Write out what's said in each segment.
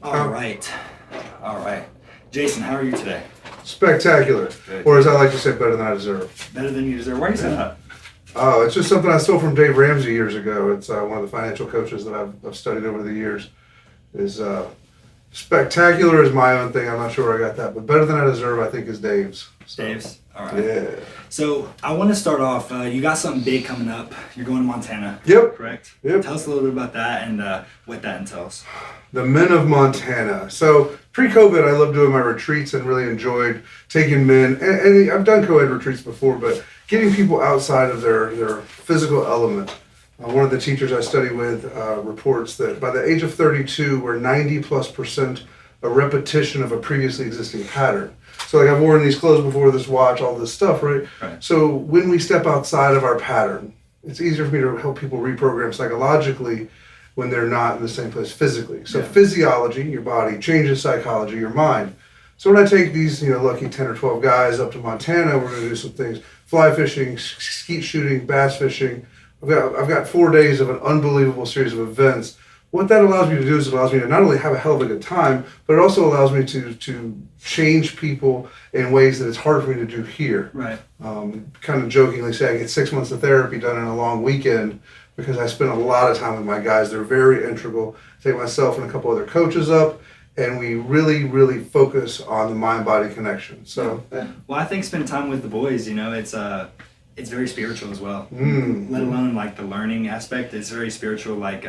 All right. All right. Jason, how are you today? Spectacular. Good. Or as I like to say, better than I deserve. Better than you deserve. Why do you say that? Oh, it's just something I stole from Dave Ramsey years ago. It's one of the financial coaches that I've studied over the years. Is spectacular is my own thing. I'm not sure where I got that, but better than I deserve, I think, is Dave's. So, Dave's? All right. Yeah. So I want to start off. You got something big coming up. You're going to Montana. Yep. Correct? Yep. Tell us a little bit about that and what that entails. The Men of Montana. So pre-COVID, I loved doing my retreats and really enjoyed taking men. And I've done co-ed retreats before, but getting people outside of their physical element. One of the teachers I study with reports that by the age of 32, we're 90+% a repetition of a previously existing pattern. So like I've worn these clothes before, this watch, all this stuff, right? So when we step outside of our pattern, it's easier for me to help people reprogram psychologically when they're not in the same place physically. So physiology, your body, changes psychology, your mind. So when I take these, lucky 10 or 12 guys up to Montana, we're going to do some things: fly fishing, skeet shooting, bass fishing. I've got 4 days of an unbelievable series of events. What that allows me to do is it allows me to not only have a hell of a good time, but it also allows me to change people in ways that it's hard for me to do here. Right. Kind of jokingly say I get 6 months of therapy done in a long weekend because I spend a lot of time with my guys. They're very integral. I take myself and a couple other coaches up, and we really, really focus on the mind-body connection. So, Well, I think spending time with the boys, it's very spiritual as well. Let alone like the learning aspect. It's very spiritual. Like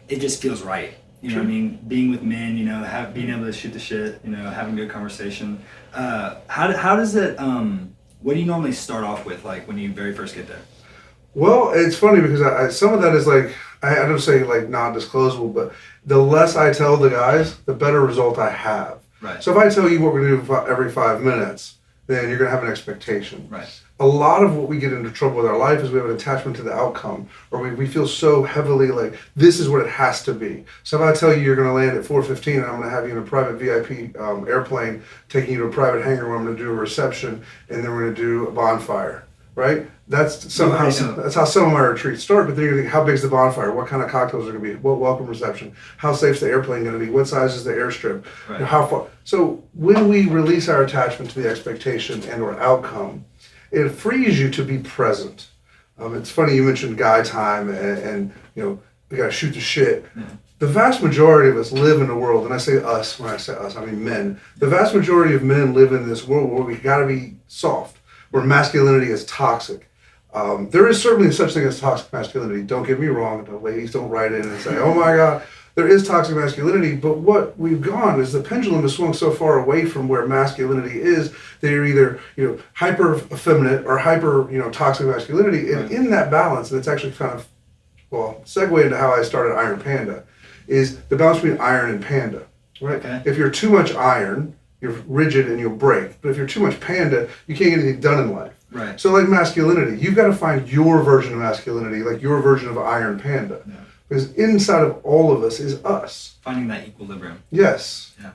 it just feels right. You know what I mean? Being with men, being able to shoot the shit, having good conversation. How does it? What do you normally start off with, like when you very first get there? well, it's funny because I some of that is like, I don't say like non-disclosable, but the less I tell the guys, the better result I have. Right. So if I tell you what we're going to do every 5 minutes, then you're going to have an expectation. Right. A lot of what we get into trouble with our life is we have an attachment to the outcome, or we feel so heavily like this is what it has to be. So if I tell you you're going to land at 4:15 and I'm going to have you in a private VIP airplane, taking you to a private hangar where I'm going to do a reception and then we're going to do a bonfire, right? That's how some of my retreats start. But then you're thinking, how big's the bonfire? What kind of cocktails are going to be? What welcome reception? How safe's the airplane going to be? What size is the airstrip? Right. How far? So when we release our attachment to the expectation and or outcome, it frees you to be present. It's funny you mentioned guy time and we got to shoot the shit. The vast majority of us live in a world, and I say us, when I say us, I mean men. The vast majority of men live in this world where we got to be soft, where masculinity is toxic. There is certainly such thing as toxic masculinity. Don't get me wrong. The ladies don't write in and say, oh my God, there is toxic masculinity. But what we've gone is the pendulum has swung so far away from where masculinity is that you're either, hyper effeminate or hyper, toxic masculinity. And in that balance, and it's actually kind of, segue into how I started Iron Panda, is the balance between iron and panda, right? Okay. If you're too much iron, you're rigid and you'll break. But if you're too much panda, you can't get anything done in life. Right. So like masculinity, you've got to find your version of masculinity, like your version of Iron Panda. Yeah. Because inside of all of us is us. Finding that equilibrium. Yes. Yeah.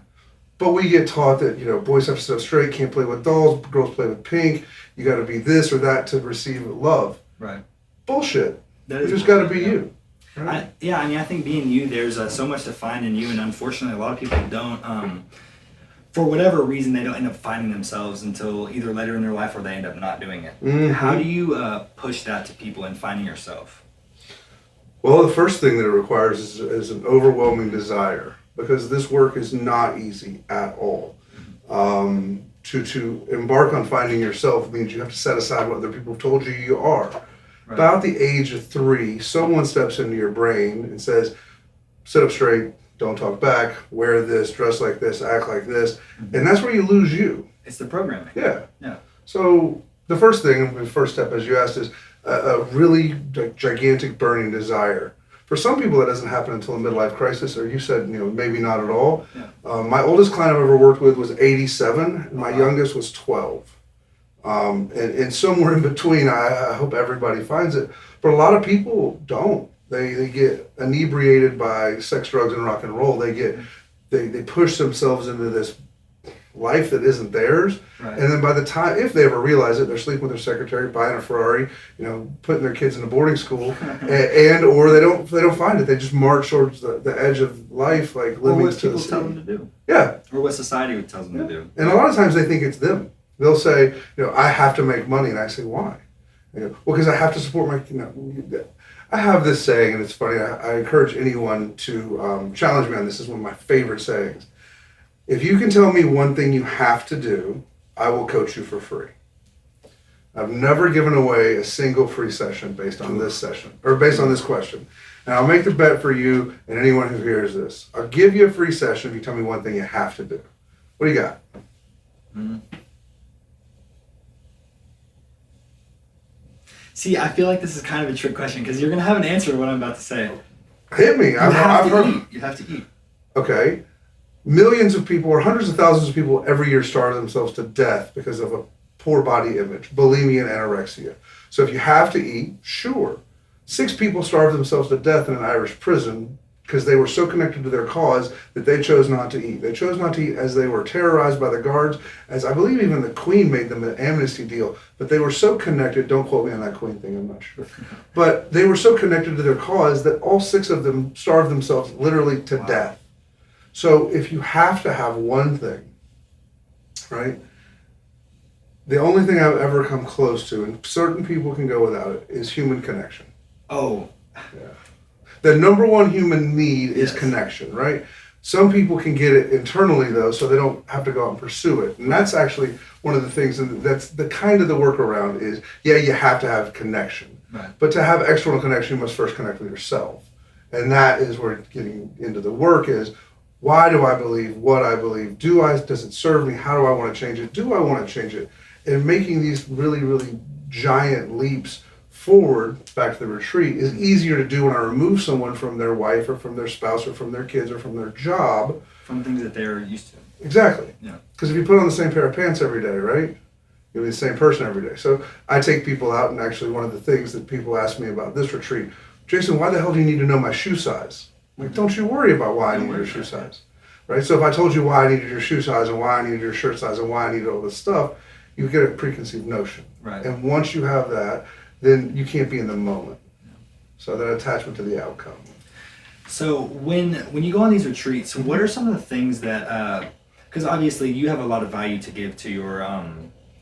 But we get taught that, boys have to sit up straight, can't play with dolls, girls play with pink, you got to be this or that to receive love. Right. Bullshit. You just got to be you. Right? I think being you, there's so much to find in you, and unfortunately a lot of people don't, for whatever reason, they don't end up finding themselves until either later in their life or they end up not doing it. Mm-hmm. How do you push that to people in finding yourself? Well, the first thing that it requires is an overwhelming desire, because this work is not easy at all. To embark on finding yourself means you have to set aside what other people have told you are. Right. About the age of 3, someone steps into your brain and says, sit up straight, don't talk back, wear this, dress like this, act like this. Mm-hmm. And that's where you lose you. It's the programming. Yeah. So the first thing, the first step, as you asked, is a really gigantic burning desire. For some people, that doesn't happen until a midlife crisis, or you said, maybe not at all. Yeah. My oldest client I've ever worked with was 87, and my youngest was 12. And somewhere in between, I hope everybody finds it. But a lot of people don't. They get inebriated by sex, drugs, and rock and roll. They push themselves into this life that isn't theirs. Right. And then by the time, if they ever realize it, they're sleeping with their secretary, buying a Ferrari, putting their kids in a boarding school, and or they don't find it. They just march towards the edge of life, like living what to the people sea. tell them to do. Yeah. Or what society tells them to do. And a lot of times they think it's them. They'll say, I have to make money, and I say, why? Well, because I have to support my. I have this saying, and it's funny. I encourage anyone to challenge me on this. This is one of my favorite sayings. If you can tell me one thing you have to do, I will coach you for free. I've never given away a single free session based on this session, or based on this question. And I'll make the bet for you and anyone who hears this. I'll give you a free session if you tell me one thing you have to do. What do you got? Mm-hmm. See, I feel like this is kind of a trick question because you're going to have an answer to what I'm about to say. Hit me. I've heard. You have to eat. Okay. Millions of people or hundreds of thousands of people every year starve themselves to death because of a poor body image, bulimia and anorexia. So if you have to eat, sure. 6 people starved themselves to death in an Irish prison because they were so connected to their cause that they chose not to eat. They chose not to eat as they were terrorized by the guards, as I believe even the Queen made them an amnesty deal. But they were so connected, don't quote me on that Queen thing, I'm not sure. But they were so connected to their cause that all 6 of them starved themselves literally to death. So if you have to have one thing, right? The only thing I've ever come close to, and certain people can go without it, is human connection. Oh. Yeah. The number one human need is connection, right? Some people can get it internally though, so they don't have to go out and pursue it. And that's actually one of the things, and that's the kind of the workaround is, you have to have connection. Right. But to have external connection, you must first connect with yourself. And that is where getting into the work is, why do I believe what I believe? Does it serve me? How do I want to change it? Do I want to change it? And making these really, really giant leaps forward back to the retreat is easier to do when I remove someone from their wife or from their spouse or from their kids or from their job. From things that they're used to. Exactly. Yeah. Because if you put on the same pair of pants every day, right? You'll be the same person every day. So I take people out, and actually one of the things that people ask me about this retreat, Jason, why the hell do you need to know my shoe size? I'm like, don't you worry about why I need your shoe size. Right? So if I told you why I needed your shoe size and why I needed your shirt size and why I needed all this stuff, you get a preconceived notion. Right. And once you have that, then you can't be in the moment. So that attachment to the outcome. So when you go on these retreats, what are some of the things that, because obviously you have a lot of value to give to your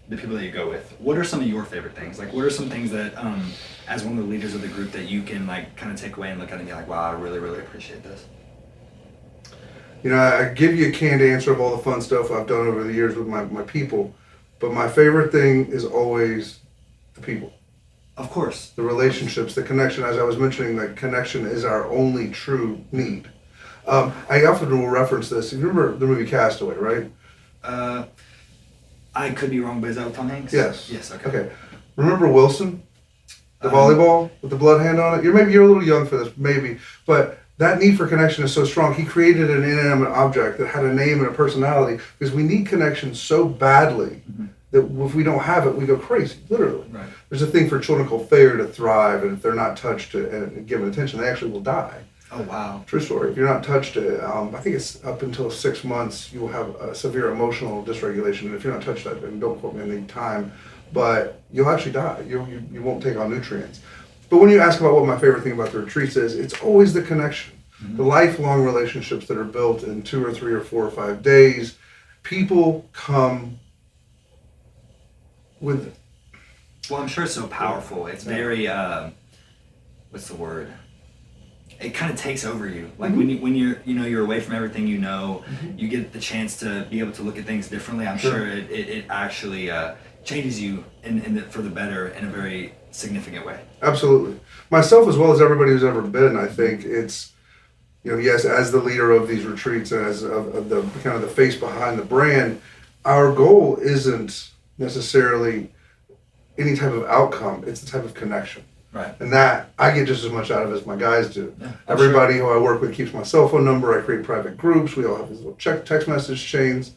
the people that you go with. What are some of your favorite things? Like, what are some things that, as one of the leaders of the group, that you can like kind of take away and look at and be like, wow, I really, really appreciate this? I give you a canned answer of all the fun stuff I've done over the years with my people, but my favorite thing is always the people. Of course. The relationships, the connection. As I was mentioning, the connection is our only true need. I often will reference this. You remember the movie Castaway, right? I could be wrong, but is that with Tom Hanks? Yes. Yes, okay. Okay. Remember Wilson? The volleyball with the blood hand on it? You're a little young for this, maybe. But that need for connection is so strong. He created an inanimate object that had a name and a personality because we need connection so badly that if we don't have it, we go crazy, literally. Right. There's a thing for children called failure to thrive, and if they're not touched and given attention, they actually will die. Oh, wow. True story. If you're not touched, I think it's up until 6 months, you will have a severe emotional dysregulation. And if you're not touched, and don't quote me on the time, but you'll actually die. You won't take on nutrients. But when you ask about what my favorite thing about the retreats is, it's always the connection. The lifelong relationships that are built in 2 or 3 or 4 or 5 days. People come with... Well, I'm sure it's so powerful. It's very, what's the word? It kind of takes over you. Like when you're away from everything you get the chance to be able to look at things differently. I'm sure it actually changes you for the better in a very significant way. Absolutely. Myself as well as everybody who's ever been, I think it's, yes, as the leader of these retreats and as of the kind of the face behind the brand, our goal isn't necessarily any type of outcome. It's the type of connection. Right. And that I get just as much out of as my guys do. Yeah, Everybody who I work with keeps my cell phone number. I create private groups. We all have these little text message chains.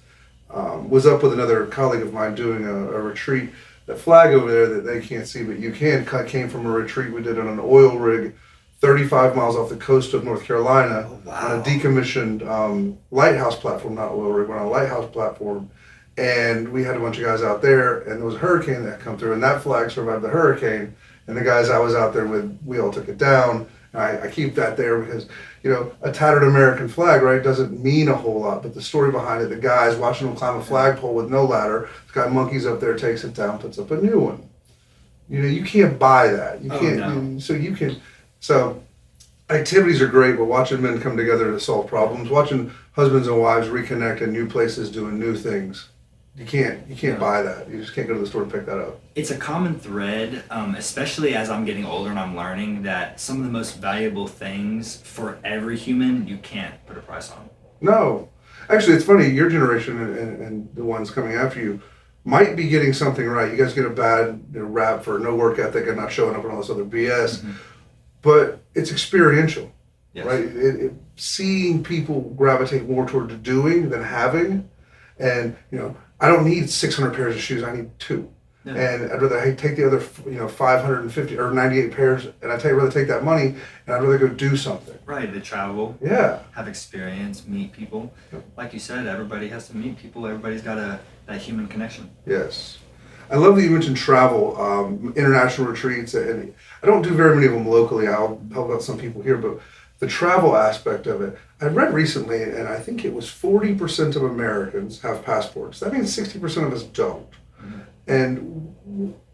Was up with another colleague of mine doing a retreat. That flag over there that they can't see, but you can, came from a retreat we did on an oil rig 35 miles off the coast of North Carolina on a decommissioned lighthouse platform, not oil rig, but on a lighthouse platform. And we had a bunch of guys out there, and there was a hurricane that come through, and that flag survived the hurricane. And the guys I was out there with, we all took it down. I keep that there because, a tattered American flag, right, doesn't mean a whole lot, but the story behind it, the guys watching them climb a flagpole with no ladder, this guy monkeys up there, takes it down, puts up a new one. You can't buy that. You can't. No. So activities are great, but watching men come together to solve problems, watching husbands and wives reconnect in new places, doing new things. You can't buy that. You just can't go to the store and pick that up. It's a common thread, especially as I'm getting older and I'm learning that some of the most valuable things for every human you can't put a price on. No. Actually, it's funny, your generation and the ones coming after you might be getting something right. You guys get a bad rap for no work ethic and not showing up and all this other BS. Mm-hmm. But it's experiential, yes. Right? Seeing people gravitate more toward doing than having. And, I don't need 600 pairs of shoes. I need 2. Yeah. And I'd rather take the other, 550 or 98 pairs, and I'd rather take that money, and I'd rather go do something. Right, to travel. Yeah. Have experience, meet people. Yep. Like you said, everybody has to meet people. Everybody's got that human connection. Yes. I love that you mentioned travel, international retreats, and I don't do very many of them locally. I'll help out some people here, but the travel aspect of it, I read recently, and I think it was 40% of Americans have passports. That means 60% of us don't. Mm-hmm. And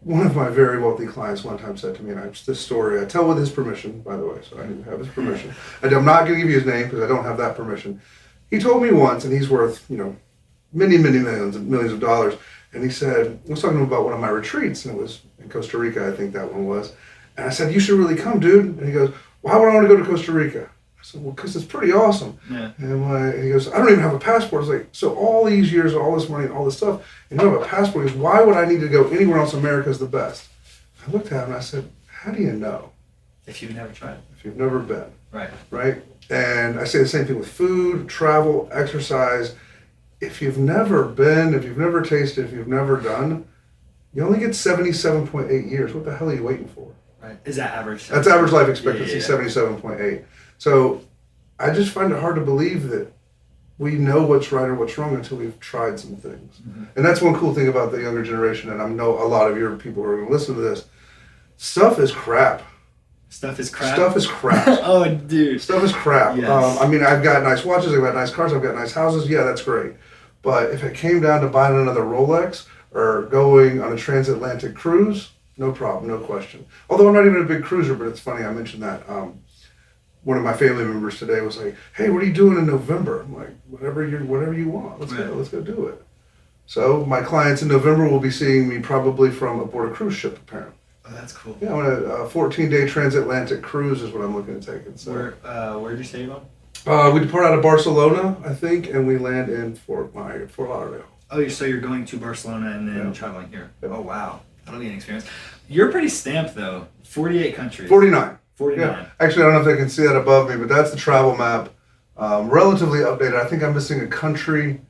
one of my very wealthy clients one time said to me, and this story I tell with his permission, by the way, so I didn't have his permission. I'm not going to give you his name because I don't have that permission. He told me once, and he's worth, many, many millions of dollars. And he said, I was talking to him about one of my retreats, and it was in Costa Rica, I think that one was. And I said, you should really come, dude. And he goes, why would I want to go to Costa Rica? I said, well, because it's pretty awesome. Yeah. And he goes, I don't even have a passport. I was like, so all these years, all this money, all this stuff, and you don't have a passport. He goes, why would I need to go anywhere else? America is the best. I looked at him and I said, how do you know? If you've never tried. If you've never been. Right. Right? And I say the same thing with food, travel, exercise. If you've never been, if you've never tasted, if you've never done, you only get 77.8 years. What the hell are you waiting for? Right. Is that average? That's average life expectancy, 77.8. So I just find it hard to believe that we know what's right or what's wrong until we've tried some things. Mm-hmm. And that's one cool thing about the younger generation, and I know a lot of your people who are going to listen to this. Stuff is crap. Stuff is crap? Stuff is crap. Oh, dude. Stuff is crap. Yes. I've got nice watches, I've got nice cars, I've got nice houses. Yeah, that's great. But if it came down to buying another Rolex or going on a transatlantic cruise, no problem, no question. Although I'm not even a big cruiser, but it's funny I mentioned that. One of my family members today was like, hey, what are you doing in November? I'm like, whatever you want. Let's go do it. So my clients in November will be seeing me probably from aboard a cruise ship, apparently. Oh, that's cool. Yeah, I'm on a 14-day transatlantic cruise is what I'm looking to take. So, where did you say you're going? We depart out of Barcelona, I think, and we land in Fort Lauderdale. Oh, so you're going to Barcelona and then traveling here. Yeah. Oh, wow. That'll be an experience. You're pretty stamped, though. 48 countries. 49. 49. Yeah. Actually, I don't know if they can see that above me, but that's the travel map. Relatively updated. I think I'm missing a country.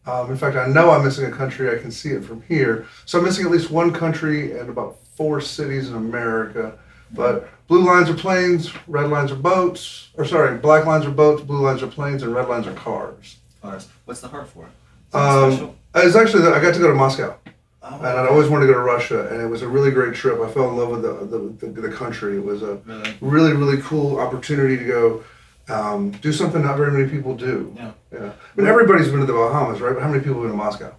In fact, I know I'm missing a country. I can see it from here. So I'm missing at least one country and about 4 cities in America. But blue lines are planes, red lines are boats. Black lines are boats, blue lines are planes, and red lines are cars. Cars. What's the heart for? Special? It's actually, I got to go to Moscow. Oh, and I'd always wanted to go to Russia, and it was a really great trip. I fell in love with the country. It was a really, really cool opportunity to go do something not very many people do. Yeah. I mean, everybody's been to the Bahamas, right? But how many people have been to Moscow?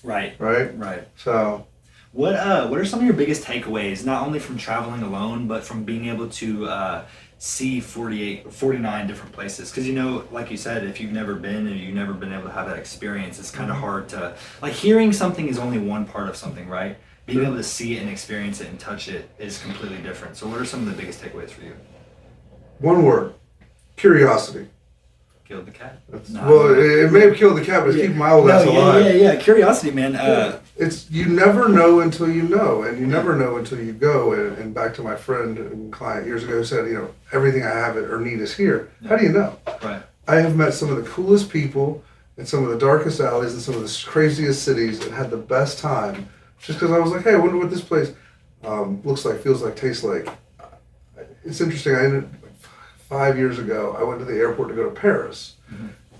Right. Right. So, what are some of your biggest takeaways, not only from traveling alone, but from being able to see 49 different places? Because like you said, if you've never been and you've never been able to have that experience, it's kind of hard to, like, hearing something is only one part of something, right? Being able to see it and experience it and touch it is completely different. So what are some of the biggest takeaways for you? One word: curiosity. Killed the cat? It may have killed the cat, but it's keeping my old ass alive. Yeah. Curiosity, man. It's you never know until you know, and you never know until you go. And back to my friend and client years ago who said, everything I have or need is here. Yeah. How do you know? Right. I have met some of the coolest people in some of the darkest alleys and some of the craziest cities and had the best time just because I was like, hey, I wonder what this place looks like, feels like, tastes like. It's interesting. 5 years ago, I went to the airport to go to Paris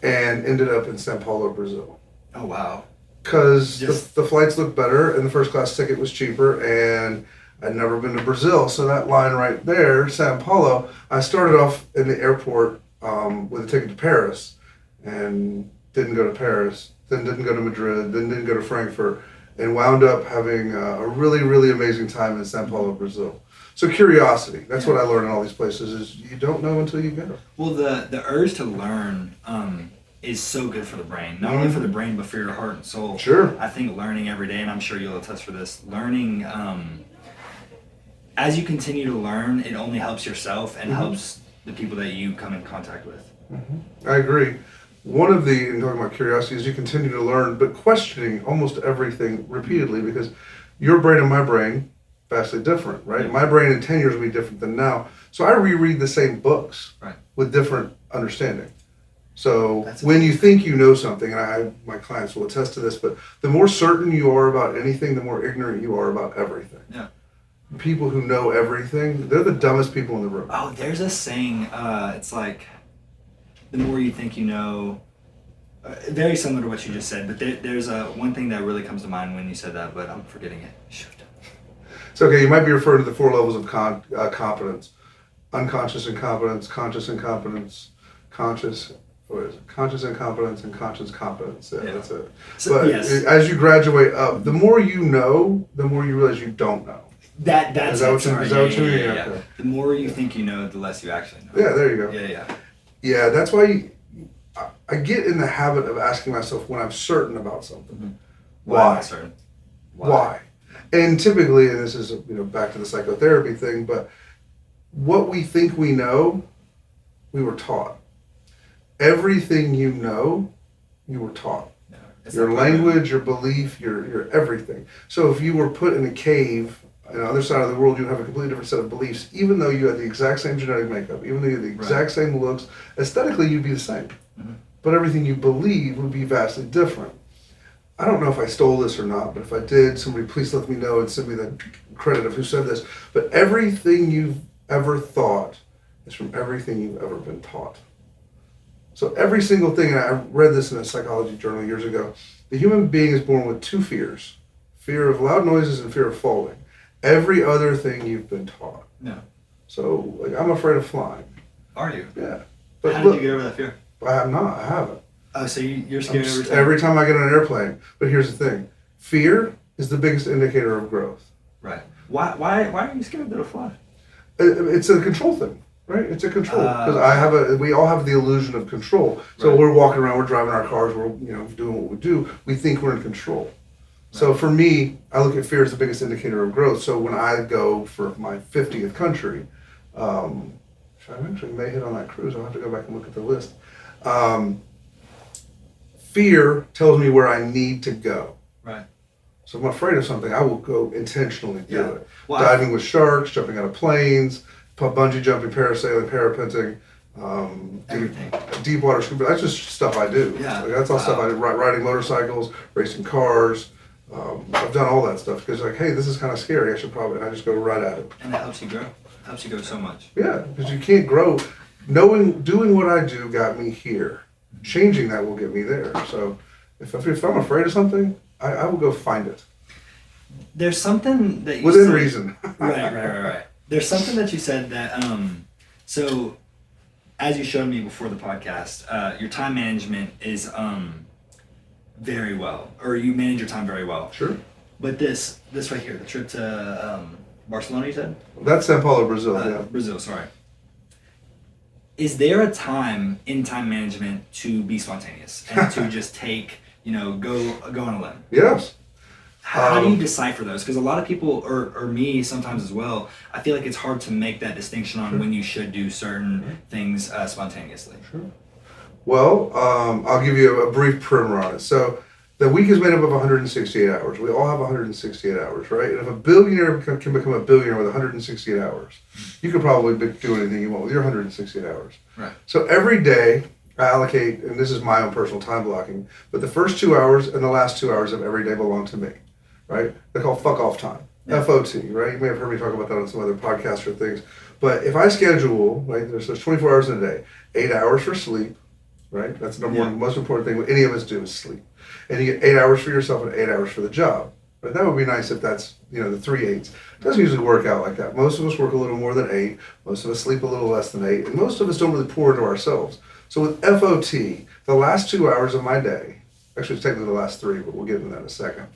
and ended up in Sao Paulo, Brazil. Oh, wow. because the flights looked better and the first class ticket was cheaper, and I'd never been to Brazil, so that line right there, Sao Paulo, I started off in the airport with a ticket to Paris and didn't go to Paris, then didn't go to Madrid, then didn't go to Frankfurt, and wound up having a really, really amazing time in Sao Paulo, Brazil. So curiosity, that's what I learned in all these places, is you don't know until you go. Well, the urge to learn is so good for the brain. Not only for the brain, but for your heart and soul. Sure. I think learning every day, and I'm sure you'll attest for this, learning, as you continue to learn, it only helps yourself and helps the people that you come in contact with. I agree. One of the, in talking about curiosity, is you continue to learn, but questioning almost everything repeatedly, because your brain and my brain, vastly different, right? My brain in 10 years will be different than now. So I reread the same books with different understanding. So when you think you know something, and my clients will attest to this, but the more certain you are about anything, the more ignorant you are about everything. Yeah. People who know everything, they're the dumbest people in the room. Oh, there's a saying, it's like, the more you think you know, very similar to what you just said, but there's one thing that really comes to mind when you said that, but I'm forgetting it. Shoot. It's okay, you might be referring to the 4 levels of competence. Unconscious incompetence, conscious incompetence, conscious incompetence, and conscious competence. Yeah, that's it. So, but as you graduate up, the more you know, the more you realize you don't know. That's is that what you mean? Yeah. Okay. The more you think you know, the less you actually know. Yeah, there you go. Yeah, that's why I get in the habit of asking myself when I'm certain about something. Why? Am I certain? Why? And typically, and this is back to the psychotherapy thing, but what we think we know, we were taught. Everything you know, you were taught. Yeah, your language, your belief, your everything. So if you were put in a cave on the other side of the world, you'd have a completely different set of beliefs, even though you had the exact same genetic makeup, even though you had the exact same looks. Aesthetically, you'd be the same. But everything you believe would be vastly different. I don't know if I stole this or not, but if I did, somebody please let me know and send me the credit of who said this. But everything you've ever thought is from everything you've ever been taught. So every single thing, and I read this in a psychology journal years ago, the human being is born with 2 fears. Fear of loud noises and fear of falling. Every other thing you've been taught. No. So I'm afraid of flying. Are you? Yeah. But how did you get over that fear? I have not. I haven't. Oh, so you're scared every time? Every time I get on an airplane. But here's the thing. Fear is the biggest indicator of growth. Right. Why are you scared to fly? It's a control thing, right? It's a control. Because we all have the illusion of control. So we're walking around, we're driving our cars, we're doing what we do. We think we're in control. Right. So for me, I look at fear as the biggest indicator of growth. So when I go for my 50th country, I actually may hit on that cruise. I'll have to go back and look at the list. Fear tells me where I need to go. Right. So if I'm afraid of something, I will go intentionally do it. Well, diving with sharks, jumping out of planes, bungee jumping, parasailing, parapenting, deep water scuba. That's just stuff I do. Yeah. That's all stuff I do. Riding motorcycles, racing cars. I've done all that stuff because hey, this is kind of scary. I just go right at it. And it helps you grow. It helps you grow so much. Yeah, because you can't grow. Doing what I do got me here. Changing that will get me there. So if I'm afraid of something, I will go find it. There's something that you within said, reason. Right. There's something that you said that so as you showed me before the podcast, your time management is very well, or you manage your time very well. Sure. But this right here, the trip to Barcelona, you said? That's Sao Paulo, Brazil. Yeah. Brazil, sorry. Is there a time in time management to be spontaneous and to just take, go on a limb? Yes. How do you decipher those? Because a lot of people, or me sometimes as well, I feel like it's hard to make that distinction on when you should do certain things spontaneously. Sure. Well, I'll give you a brief primer on it. So the week is made up of 168 hours. We all have 168 hours, right? And if a billionaire can become a billionaire with 168 hours, you could probably do anything you want with your 168 hours. Right. So every day I allocate, and this is my own personal time blocking, but the first 2 hours and the last 2 hours of every day belong to me, right? They're called fuck off time, FOT, right? You may have heard me talk about that on some other podcasts or things. But if I schedule, right, there's 24 hours in a day, 8 hours for sleep, right? That's the number one most important thing any of us do is sleep. and you get 8 hours for yourself and 8 hours for the job. But that would be nice if that's, the 3 8s. It doesn't usually work out like that. Most of us work a little more than 8. Most of us sleep a little less than 8. And most of us don't really pour into ourselves. So with FOT, the last 2 hours of my day, actually it's technically the last 3, but we'll get into that in a second.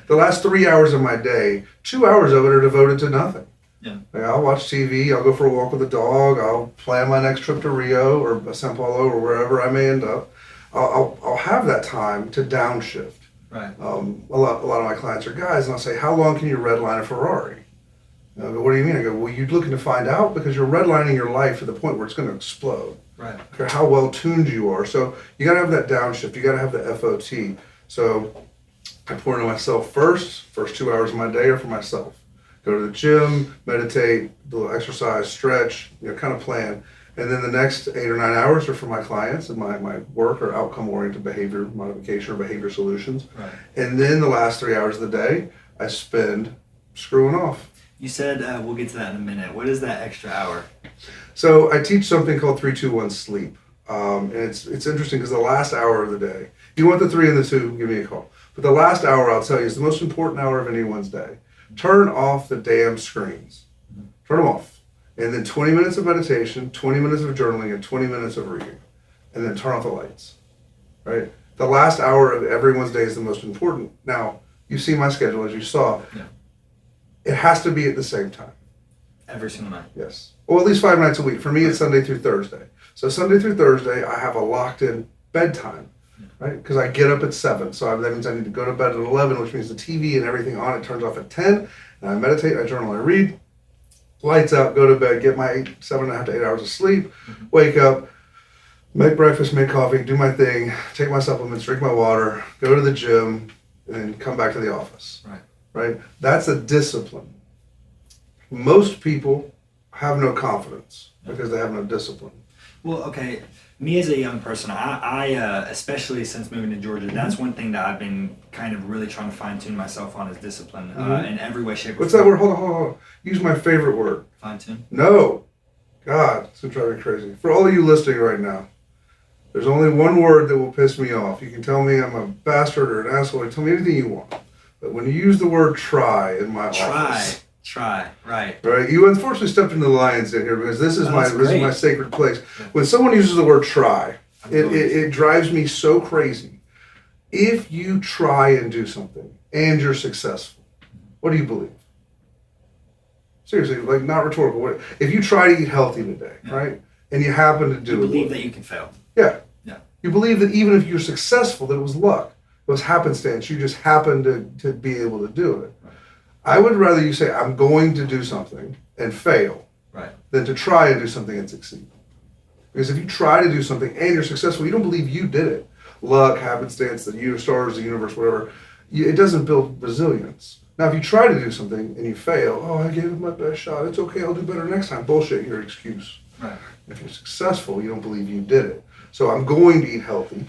The last 3 hours of my day, 2 hours of it are devoted to nothing. Yeah. Like I'll watch TV, I'll go for a walk with the dog, I'll plan my next trip to Rio or Sao Paulo or wherever I may end up. I'll have that time to downshift. Right. A lot of my clients are guys, and I'll say, how long can you redline a Ferrari? And I go, what do you mean? I go, well, you're looking to find out because you're redlining your life to the point where it's going to explode. Right. Okay, how well tuned you are. So you got to have that downshift. You got to have the FOT. So I pour into myself first 2 hours of my day are for myself. Go to the gym, meditate, do a little exercise, stretch, kind of plan. And then the next 8 or 9 hours are for my clients and my work or outcome-oriented behavior modification or behavior solutions. Right. And then the last 3 hours of the day, I spend screwing off. You said we'll get to that in a minute. What is that extra hour? So I teach something called 3-2-1 sleep. And it's interesting because the last hour of the day, if you want the 3 and the 2, give me a call. But the last hour, I'll tell you, is the most important hour of anyone's day. Turn off the damn screens. Turn them off. And then 20 minutes of meditation, 20 minutes of journaling, and 20 minutes of reading. And then turn off the lights. Right? The last hour of everyone's day is the most important. Now, you see my schedule, as you saw. Yeah. It has to be at the same time. Every single night. Yes. Well, at least 5 nights a week. For me, it's Sunday through Thursday. So Sunday through Thursday, I have a locked-in bedtime. Right? Because I get up at 7. So that means I need to go to bed at 11, which means the TV and everything on it turns off at 10. And I meditate, I journal, I read. Lights out, go to bed, get my 7.5 to 8 hours of sleep, wake up, make breakfast, make coffee, do my thing, take my supplements, drink my water, go to the gym, and come back to the office. Right? That's a discipline. Most people have no confidence because they have no discipline. Well, okay. Me as a young person, I especially since moving to Georgia, that's one thing that I've been kind of really trying to fine tune myself on is discipline in every way, shape, or form. What's that word? Hold on. Use my favorite word. Fine tune? No. God, it's going to drive me crazy. For all of you listening right now, there's only one word that will piss me off. You can tell me I'm a bastard or an asshole. Tell me anything you want. But when you use the word try in my office. Try, right. Right. You unfortunately stepped into the lion's den here because this is my sacred place. When someone uses the word try, it drives me so crazy. If you try and do something and you're successful, what do you believe? Seriously, like not rhetorical. If you try to eat healthy today, right, and you happen to do it, you believe that you can fail. Yeah. Yeah. You believe that even if you're successful, that it was luck, it was happenstance. You just happened to be able to do it. Right. I would rather you say, I'm going to do something and fail, right, than to try and do something and succeed. Because if you try to do something and you're successful, you don't believe you did it. Luck, happenstance, the stars, the universe, whatever. It doesn't build resilience. Now, if you try to do something and you fail, I gave it my best shot. It's okay. I'll do better next time. Bullshit, your excuse. Right. If you're successful, you don't believe you did it. So I'm going to eat healthy,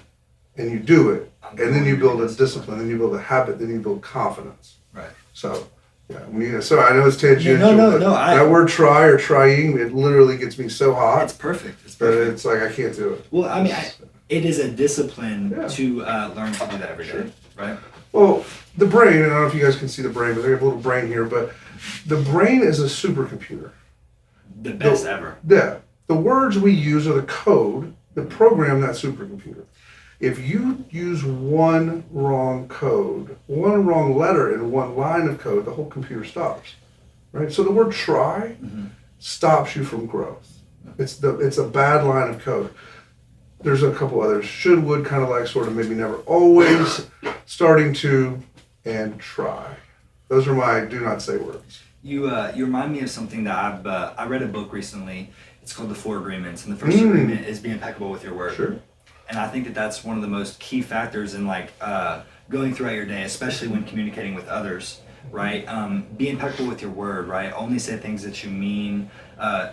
and you do it, and then you build a discipline, then you build a habit, then you build confidence. Right. So, yeah. Sorry, I know it's tangential. No. That word "try" or "trying" it literally gets me so hot. It's perfect. But it's like I can't do it. Well, I mean, it is a discipline to learn to do that every day, right? Well, the brain, and I don't know if you guys can see the brain, but I have a little brain here, but the brain is a supercomputer. The best ever. Yeah. The words we use are the code that program that supercomputer. If you use one wrong code, one wrong letter in one line of code, the whole computer stops. Right? So the word try stops you from growth. It's a bad line of code. There's a couple others. Should, would, kind of like, sort of, maybe, never, always, starting to, and try. Those are my do not say words. You remind me of something that I read a book recently. It's called The 4 Agreements, and the first agreement is be impeccable with your word. Sure. And I think that that's one of the most key factors in going throughout your day, especially when communicating with others, right? Be impeccable with your word, right? Only say things that you mean.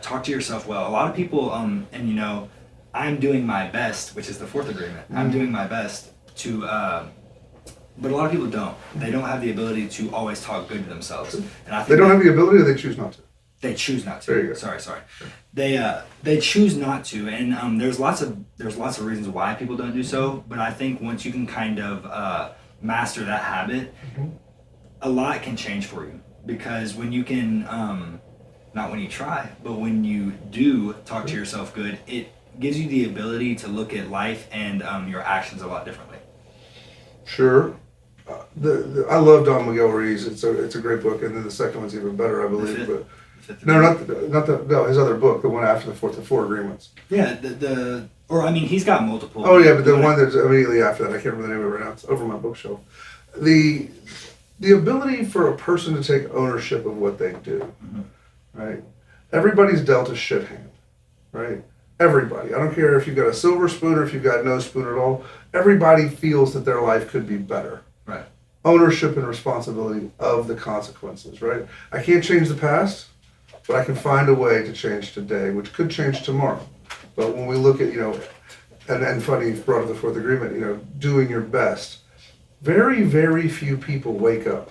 Talk to yourself well. A lot of people, I'm doing my best, which is the 4th agreement. I'm doing my best to, but a lot of people don't. They don't have the ability to always talk good to themselves. And I think they don't have the ability, or they choose not to. They choose not to. There you go. Sorry. They choose not to, and there's lots of reasons why people don't do so. But I think once you can kind of master that habit, a lot can change for you. Because when you can, not when you try, but when you do talk to yourself good, it gives you the ability to look at life and your actions a lot differently. Sure. I love Don Miguel Ruiz. It's a great book, and then the second one's even better, I believe. No, his other book, the one after the Four Agreements. Yeah, he's got multiple. Oh yeah, but the one that's immediately after that, I can't remember the name of it right now. It's over my bookshelf. The ability for a person to take ownership of what they do, right? Everybody's dealt a shit hand, right? Everybody. I don't care if you've got a silver spoon or if you've got no spoon at all. Everybody feels that their life could be better. Right. Ownership and responsibility of the consequences, right? I can't change the past, but I can find a way to change today, which could change tomorrow. But when we look at, and funny, you brought up the fourth agreement, doing your best. Very, very few people wake up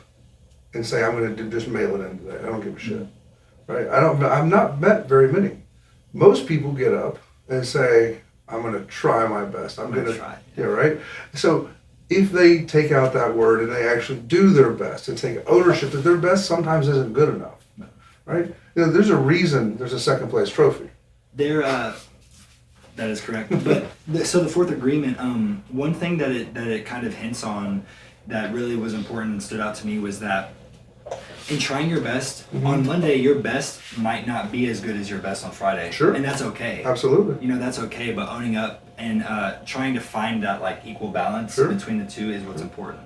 and say, I'm going to just mail it in today. I don't give a shit, right? I've not met very many. Most people get up and say, I'm going to try my best. I'm going to try. Yeah, right? So if they take out that word and they actually do their best and take ownership that their best sometimes isn't good enough, right? There's a reason there's a second place trophy. That is correct. But so the fourth agreement, one thing that it kind of hints on that really was important and stood out to me was that in trying your best, on Monday, your best might not be as good as your best on Friday. Sure. And that's okay. Absolutely. That's okay, but owning up and trying to find that like equal balance between the two is what's important.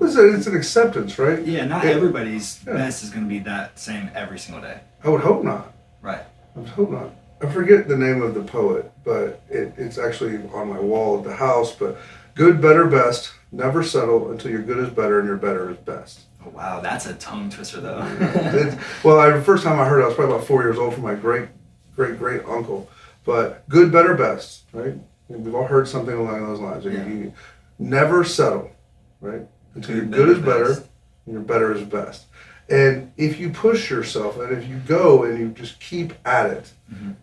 It's an acceptance, right? Yeah, not everybody's best is going to be that same every single day. I would hope not. Right. I would hope not. I forget the name of the poet, but it's actually on my wall at the house. But good, better, best. Never settle until your good is better and your better is best. Oh, wow, that's a tongue twister, though. The first time I heard it, I was probably about 4 years old from my great uncle. But good, better, best, right? And we've all heard something along those lines. Yeah. You never settle, right? Until your good is better and your better is best. And if you push yourself and if you go and you just keep at it,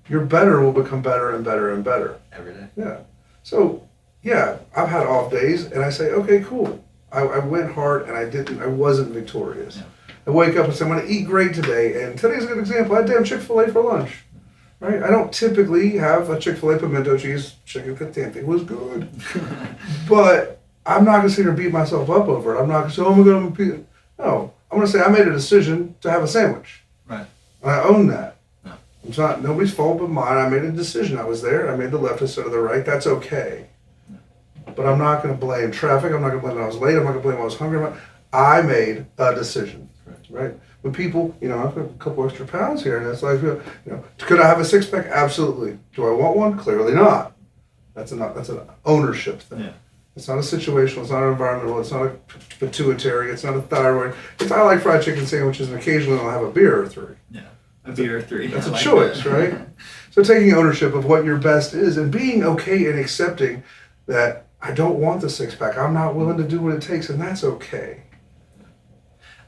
your better will become better and better and better. Every day. Yeah. So, yeah, I've had off days and I say, okay, cool. I went hard and I wasn't victorious. Yeah. I wake up and say, I'm going to eat great today. And today's a good example. I had damn Chick-fil-A for lunch. Right? I don't typically have a Chick-fil-A pimento cheese chicken caliente. It was good. But I'm not going to sit here and beat myself up over it. I'm not going to say, oh my God, I'm going to No. I'm going to say I made a decision to have a sandwich. Right. And I own that. No. It's not nobody's fault but mine. I made a decision. I was there. I made the left instead of the right. That's okay. No. But I'm not going to blame traffic. I'm not going to blame when I was late. I'm not going to blame when I was hungry. I made a decision. Right? When people, I've got a couple extra pounds here, and it's like, could I have a six-pack? Absolutely. Do I want one? Clearly not. That's an ownership thing. Yeah. It's not a situational, it's not an environmental, it's not a pituitary, it's not a thyroid. I like fried chicken sandwiches, and occasionally I'll have a beer or three. Yeah, a beer or three. That's a choice, right? So taking ownership of what your best is and being okay and accepting that I don't want the six-pack, I'm not willing to do what it takes, and that's okay.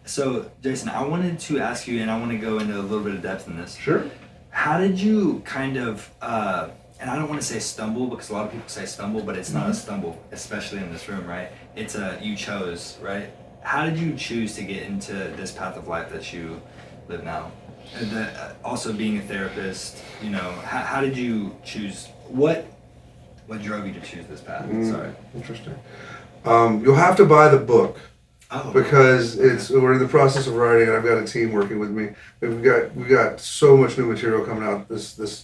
So, Jason, I wanted to ask you, and I want to go into a little bit of depth in this. Sure. How did you kind of, and I don't want to say stumble because a lot of people say stumble, but it's not a stumble, especially in this room, right? It's you chose, right? How did you choose to get into this path of life that you live now? And also being a therapist, how did you choose, what drove you to choose this path? Sorry. Interesting. You'll have to buy the book. Oh, because we're in the process of writing, and I've got a team working with me. We've got so much new material coming out this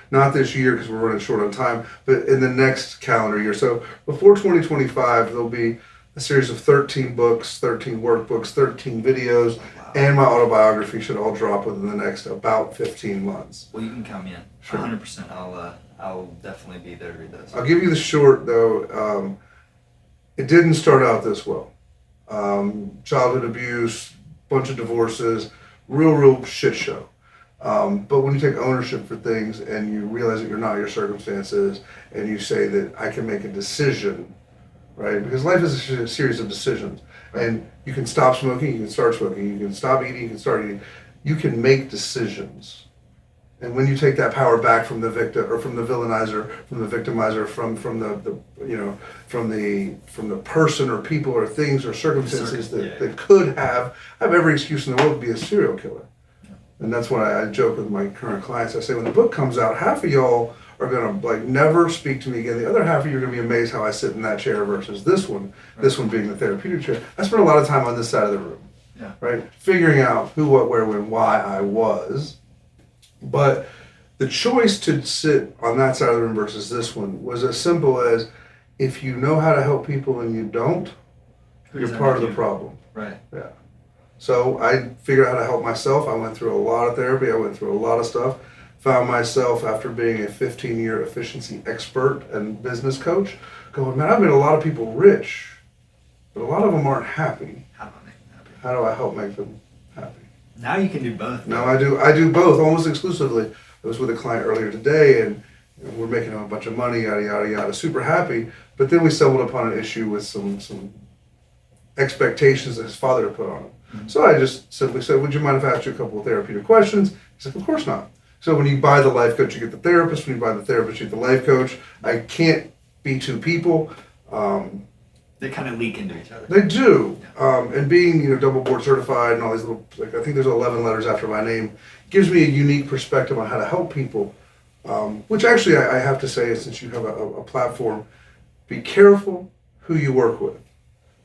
not this year because we're running short on time, but in the next calendar year. So before 2025, there'll be a series of 13 books, 13 workbooks, 13 videos, and my autobiography should all drop within the next about 15 months. Well, you can count me in. Sure. 100%. I'll definitely be there to read those. I'll give you the short though. It didn't start out this well. Childhood abuse, bunch of divorces, real shit show. But when you take ownership for things and you realize that you're not your circumstances and you say that I can make a decision, right? Because life is a series of decisions. And you can stop smoking, you can start smoking, you can stop eating, you can start eating. you can make decisions. And when you take that power back from the victim or from the villainizer, from the victimizer, from the person or people or things or circumstances that could have every excuse in the world to be a serial killer. Yeah. And that's why I joke with my current clients. I say, when the book comes out, half of y'all are gonna like never speak to me again. The other half of you are gonna be amazed how I sit in that chair versus this one. Right. This one being the therapeutic chair. I spent a lot of time on this side of the room. Yeah. Right? Figuring out who, what, where, when, why I was. But the choice to sit on that side of the room versus this one was as simple as, if you know how to help people and you don't, you're part of the problem. Right. Yeah. So I figured out how to help myself. I went through a lot of therapy. I went through a lot of stuff. Found myself, after being a 15-year efficiency expert and business coach, going, man, I've made a lot of people rich, but a lot of them aren't happy. How do I make them happy? How do I help make them happy? Now you can do both. Now I do both almost exclusively. I was with a client earlier today, and we're making a bunch of money, yada, yada, yada, super happy. But then we stumbled upon an issue with some expectations that his father had put on him. Mm-hmm. So I just simply said, would you mind if I asked you a couple of therapeutic questions? He said, of course not. So when you buy the life coach, you get the therapist. When you buy the therapist, you get the life coach. I can't be two people. They kind of leak into each other. They do. And being, double board certified and all these little, I think there's 11 letters after my name, gives me a unique perspective on how to help people. Which actually I have to say, since you have a platform, be careful who you work with.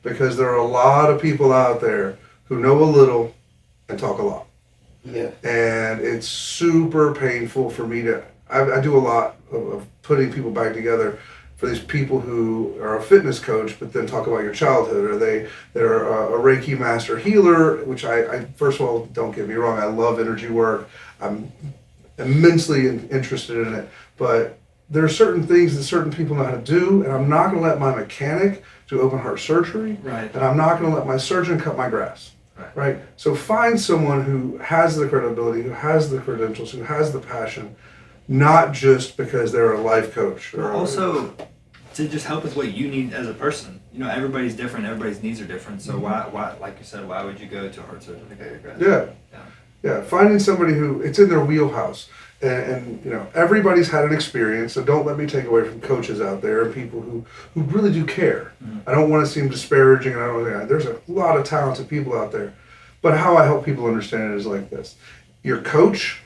Because there are a lot of people out there who know a little and talk a lot. Yeah. And it's super painful for me I do a lot of putting people back together for these people who are a fitness coach, but then talk about your childhood, or they're a Reiki master healer, which I first of all, don't get me wrong, I love energy work. I'm immensely interested in it, but there are certain things that certain people know how to do, and I'm not going to let my mechanic do open heart surgery, right, and I'm not going to let my surgeon cut my grass. Right. So find someone who has the credibility, who has the credentials, who has the passion, not just because they're a life coach. Or also to just help with what you need as a person. Everybody's different. Everybody's needs are different. So why, like you said, why would you go to a heart surgeon to cut your grass? Yeah. Finding somebody who it's in their wheelhouse. And everybody's had an experience, so don't let me take away from coaches out there and people who really do care. Mm-hmm. I don't want to seem disparaging, and there's a lot of talented people out there. But how I help people understand it is like this. Your coach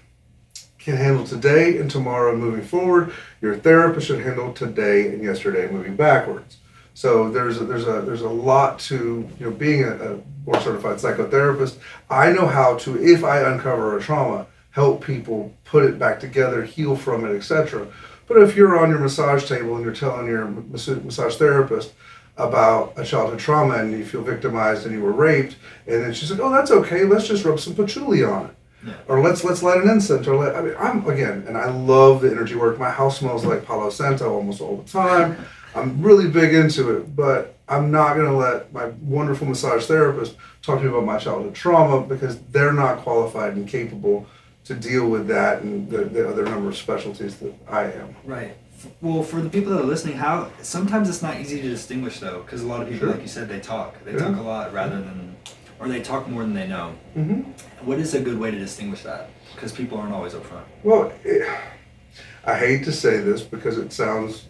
can handle today and tomorrow moving forward. Your therapist should handle today and yesterday moving backwards. So there's a lot to being a board certified psychotherapist. I know how to, if I uncover a trauma, help people put it back together, heal from it, etc. But if you're on your massage table and you're telling your massage therapist about a childhood trauma and you feel victimized and you were raped, and then she's like, "Oh, that's okay. Let's just rub some patchouli on it, yeah. Or let's light an incense." Or and I love the energy work. My house smells like Palo Santo almost all the time. I'm really big into it, but I'm not going to let my wonderful massage therapist talk to me about my childhood trauma because they're not qualified and capable to deal with that and the other number of specialties that I am. Right. Well, for the people that are listening, sometimes it's not easy to distinguish though, because a lot of people, like you said, they talk a lot or they talk more than they know. Mm-hmm. What is a good way to distinguish that? Because people aren't always upfront. Well, I hate to say this because it sounds,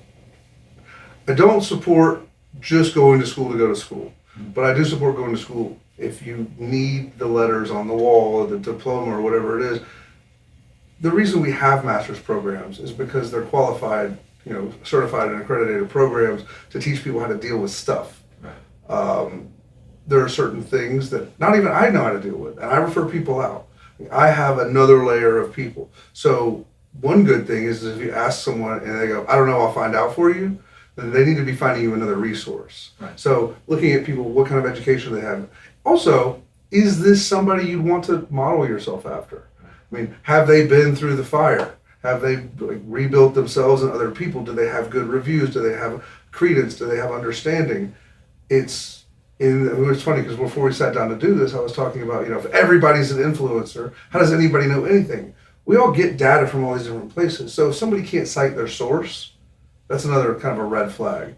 I don't support just going to school to go to school, but I do support going to school if you need the letters on the wall or the diploma or whatever it is. The reason we have master's programs is because they're qualified, certified and accredited programs to teach people how to deal with stuff. Right. There are certain things that not even I know how to deal with, and I refer people out. I have another layer of people. So one good thing is if you ask someone and they go, "I don't know, I'll find out for you," then they need to be finding you another resource. Right. So looking at people, what kind of education they have. Also, is this somebody you'd want to model yourself after? I mean, have they been through the fire? Have they rebuilt themselves and other people? Do they have good reviews? Do they have credence? Do they have understanding? It's funny because before we sat down to do this, I was talking about, if everybody's an influencer, how does anybody know anything? We all get data from all these different places. So if somebody can't cite their source, that's another kind of a red flag.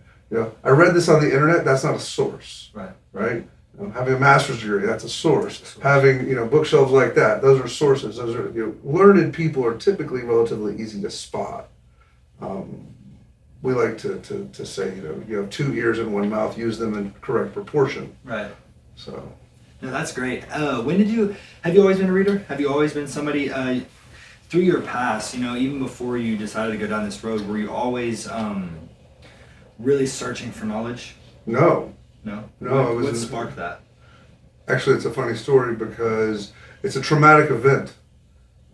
I read this on the internet, that's not a source. Right. Having a master's degree, that's a source. Having, bookshelves like that, those are sources. Those are, learned people are typically relatively easy to spot. We like to say, you have two ears and one mouth, use them in correct proportion. Right. So. No, that's great. Have you always been a reader? Have you always been somebody, through your past, even before you decided to go down this road, were you always really searching for knowledge? No. No? No. What sparked that? Actually, it's a funny story because it's a traumatic event.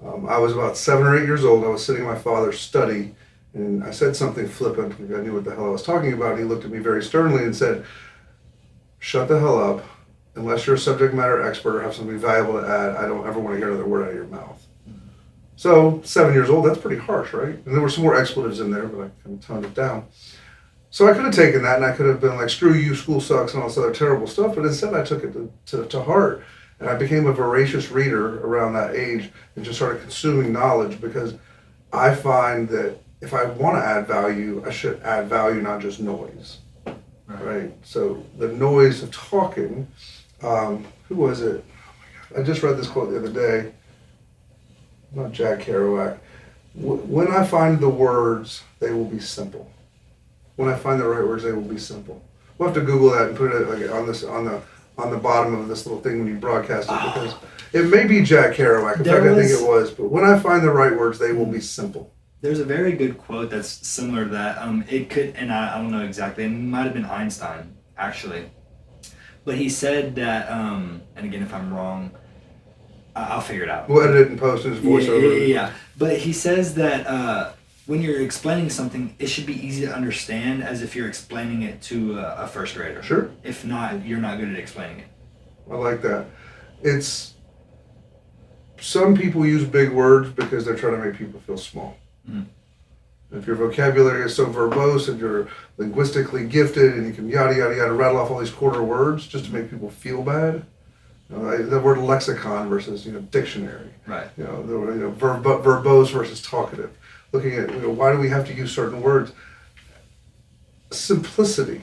I was about 7 or 8 years old. I was sitting in my father's study, and I said something flippant. I knew what the hell I was talking about, and he looked at me very sternly and said, "Shut the hell up. Unless you're a subject matter expert or have something valuable to add, I don't ever want to hear another word out of your mouth." Mm-hmm. So, 7 years old, that's pretty harsh, right? And there were some more expletives in there, but I kind of toned it down. So I could have taken that and I could have been like, screw you, school sucks, and all this other terrible stuff, but instead I took it to heart. And I became a voracious reader around that age and just started consuming knowledge, because I find that if I want to add value, I should add value, not just noise. Right? So the noise of talking, who was it? Oh my God. I just read this quote the other day. Not Jack Kerouac. When I find the words, they will be simple. When I find the right words, they will be simple. We'll have to Google that and put it like on the bottom of this little thing when you broadcast it, because it may be Jack Kerouac. In fact, I think it was. But when I find the right words, they will be simple. There's a very good quote that's similar to that. It could, and I don't know exactly. It might have been Einstein, actually. But he said that, and again, if I'm wrong, I'll figure it out. We'll edit it and post his voiceover. Yeah. But he says that when you're explaining something, it should be easy to understand, as if you're explaining it to a first grader. Sure. If not, you're not good at explaining it. I like that. Some people use big words because they're trying to make people feel small. Mm. If your vocabulary is so verbose and you're linguistically gifted and you can yada, yada, yada, rattle off all these quarter words just to make people feel bad. The word lexicon versus, dictionary. Right. Verbose versus talkative. Looking at, why do we have to use certain words? Simplicity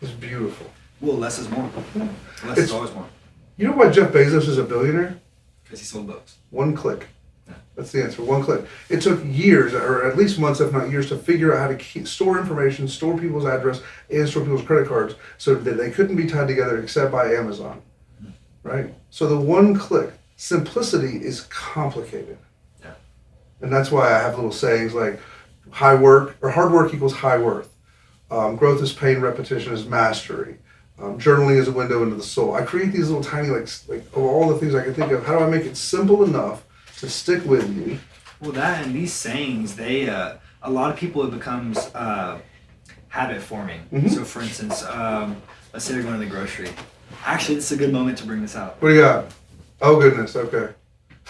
is beautiful. Well, less is more. Less is always more. You know why Jeff Bezos is a billionaire? Because he sold books. One click. Yeah. That's the answer. One click. It took years, or at least months, if not years, to figure out how to store information, store people's address, and store people's credit cards so that they couldn't be tied together except by Amazon. Right? So the one click. Simplicity is complicated. Yeah. And that's why I have little sayings like hard work equals high worth. Growth is pain, repetition is mastery. Journaling is a window into the soul. I create these little tiny, like of all the things I can think of, how do I make it simple enough to stick with you? Well, that and these sayings, they, a lot of people, it becomes habit forming. Mm-hmm. So for instance, let's say you're going to the grocery. Actually, this is a good moment to bring this out. What do you got? Oh, goodness. Okay.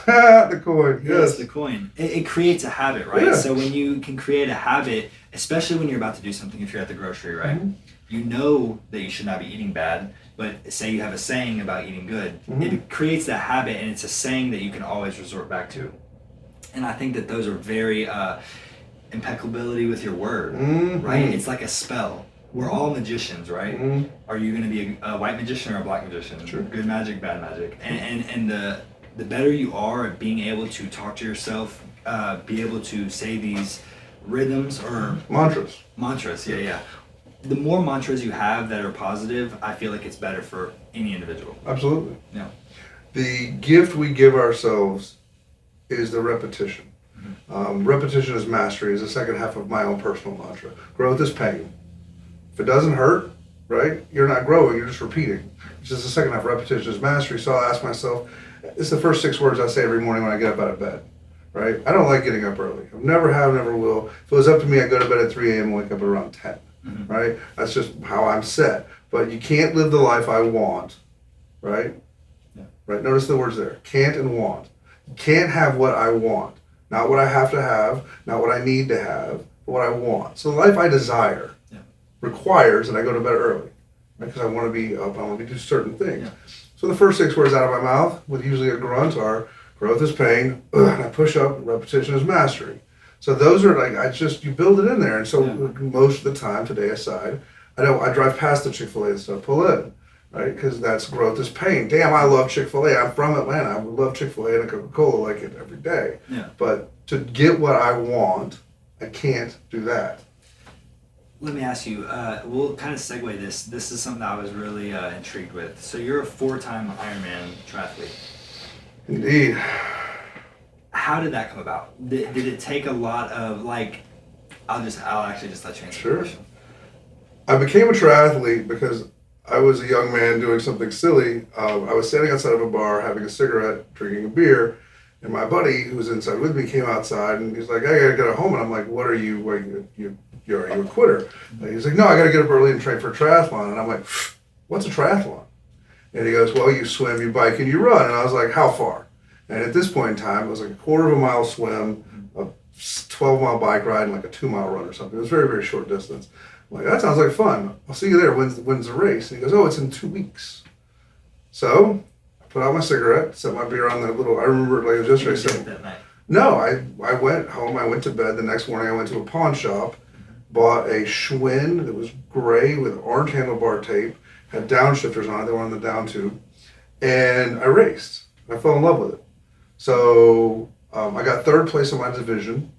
The coin. Yes, the coin. It creates a habit, right? Yeah. So when you can create a habit, especially when you're about to do something, if you're at the grocery, right? Mm-hmm. You know that you should not be eating bad, but say you have a saying about eating good. Mm-hmm. It creates that habit, and it's a saying that you can always resort back to. And I think that those are very impeccability with your word, mm-hmm. right? It's like a spell. We're all magicians, right? Mm-hmm. Are you going to be a white magician or a black magician? Sure. Good magic, bad magic. And the better you are at being able to talk to yourself, be able to say these rhythms or mantras, yeah. The more mantras you have that are positive, I feel like it's better for any individual. Absolutely. Yeah. The gift we give ourselves is the repetition. Mm-hmm. Repetition is mastery, is the second half of my own personal mantra. Growth is pain. If it doesn't hurt, right, you're not growing, you're just repeating. It's just the second half. Repetition is mastery. So I'll ask myself, it's the first 6 words I say every morning when I get up out of bed, right? I don't like getting up early. I never have, never will. If it was up to me, I'd go to bed at 3 a.m. and wake up at around 10, mm-hmm. right? That's just how I'm set. But you can't live the life I want, right? Yeah. Right? Notice the words there, can't and want. You can't have what I want. Not what I have to have, not what I need to have, but what I want. So the life I desire requires that I go to bed early, right? Because I want to be up, I want to do certain things. Yeah. So the first 6 words out of my mouth, with usually a grunt, are growth is pain, and I push up, repetition is mastery. So those are like, you build it in there. And so most of the time, today aside, I drive past the Chick-fil-A and stuff, pull in. right? Because that's growth is pain. Damn, I love Chick-fil-A. I'm from Atlanta. I would love Chick-fil-A and a Coca-Cola like it every day. Yeah. But to get what I want, I can't do that. Let me ask you, we'll kind of segue this. This is something I was really intrigued with. So you're a 4-time Ironman triathlete. Indeed. How did that come about? Did it take a lot of, like, I'll actually just let you answer the question. I became a triathlete because I was a young man doing something silly. I was standing outside of a bar having a cigarette, drinking a beer, and my buddy who was inside with me came outside and he's like, I gotta get home. And I'm like, are you a quitter? And he's like, no, I gotta get up early and train for a triathlon. And I'm like, what's a triathlon? And he goes, well, you swim, you bike, and you run. And I was like, how far? And at this point in time, it was like a 1/4 mile swim, a 12-mile bike ride, and like a 2-mile run or something. It was very, very short distance. I'm like, that sounds like fun. I'll see you there. When's the race? And he goes, oh, it's in 2 weeks. So I put out my cigarette, set my beer on that little, I remember it like it was yesterday. That night. No, I went home. I went to bed. The next morning, I went to a pawn shop, bought a Schwinn that was gray with orange handlebar tape, had downshifters on it. They were on the down tube. And I raced. I fell in love with it. So I got 3rd place in my division,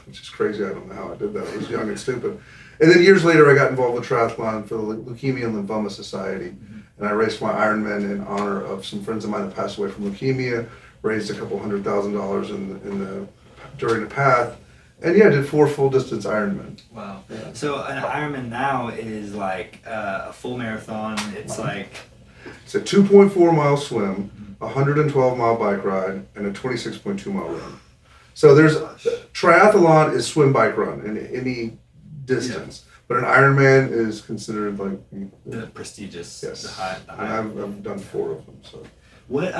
which is crazy. I don't know how I did that. I was young and stupid. And then years later, I got involved with triathlon for the Leukemia and Lymphoma Society. Mm-hmm. And I raced my Ironman in honor of some friends of mine that passed away from leukemia, raised a couple $100,000 during the path. And yeah, I did 4 full distance Ironman. Wow. Yeah. So an Ironman now is like a full marathon. It's like... It's a 2.4 mile swim, a 112 mile bike ride, and a 26.2 mile run. So there's triathlon is swim, bike, run in any distance, but an Ironman is considered like the prestigious. Yes, the high. And I've done 4 of them. So what?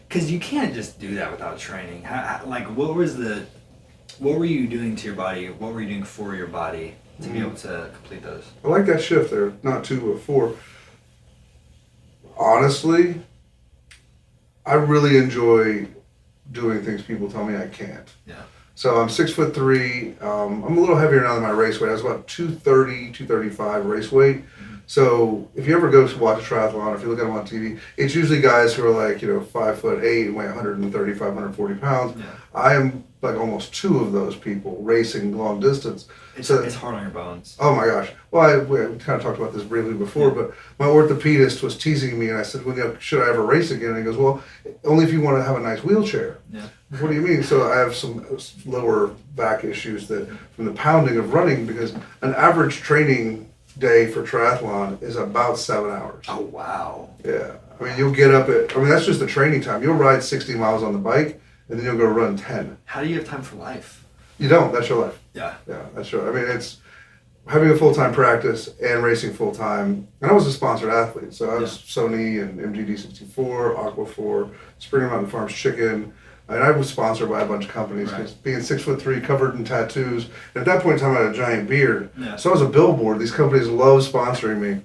Because you can't just do that without training. What were you doing to your body? What were you doing for your body to be able to complete those? I like that shift there, not 2 but 4. Honestly, I really enjoy doing things people tell me I can't. Yeah. So I'm 6'3". I'm a little heavier now than my race weight. I was about 230, 235 race weight. Mm-hmm. So if you ever go to watch a triathlon, if you look at them on TV, it's usually guys who are like, 5'8" and weigh 135, 140 pounds. Yeah. I am like almost 2 of those people racing long distance. It's hard on your bones. Oh my gosh. Well, we kind of talked about this briefly before, but my orthopedist was teasing me and I said, well, should I ever race again? And he goes, well, only if you want to have a nice wheelchair. Yeah. What do you mean? So I have some lower back issues that from the pounding of running, because an average training day for triathlon is about 7 hours. Oh, wow. Yeah. I mean, you'll get up that's just the training time. You'll ride 60 miles on the bike and then you'll go run 10. How do you have time for life? You don't. That's your life. Yeah. Yeah, that's your, I mean, it's having a full-time practice and racing full-time. And I was a sponsored athlete. So I was Sony and MGD64, Aqua4, Springer Mountain Farms Chicken. And I was sponsored by a bunch of companies because being 6'3", covered in tattoos. And at that point in time, I had a giant beard. Yeah. So I was a billboard. These companies love sponsoring me.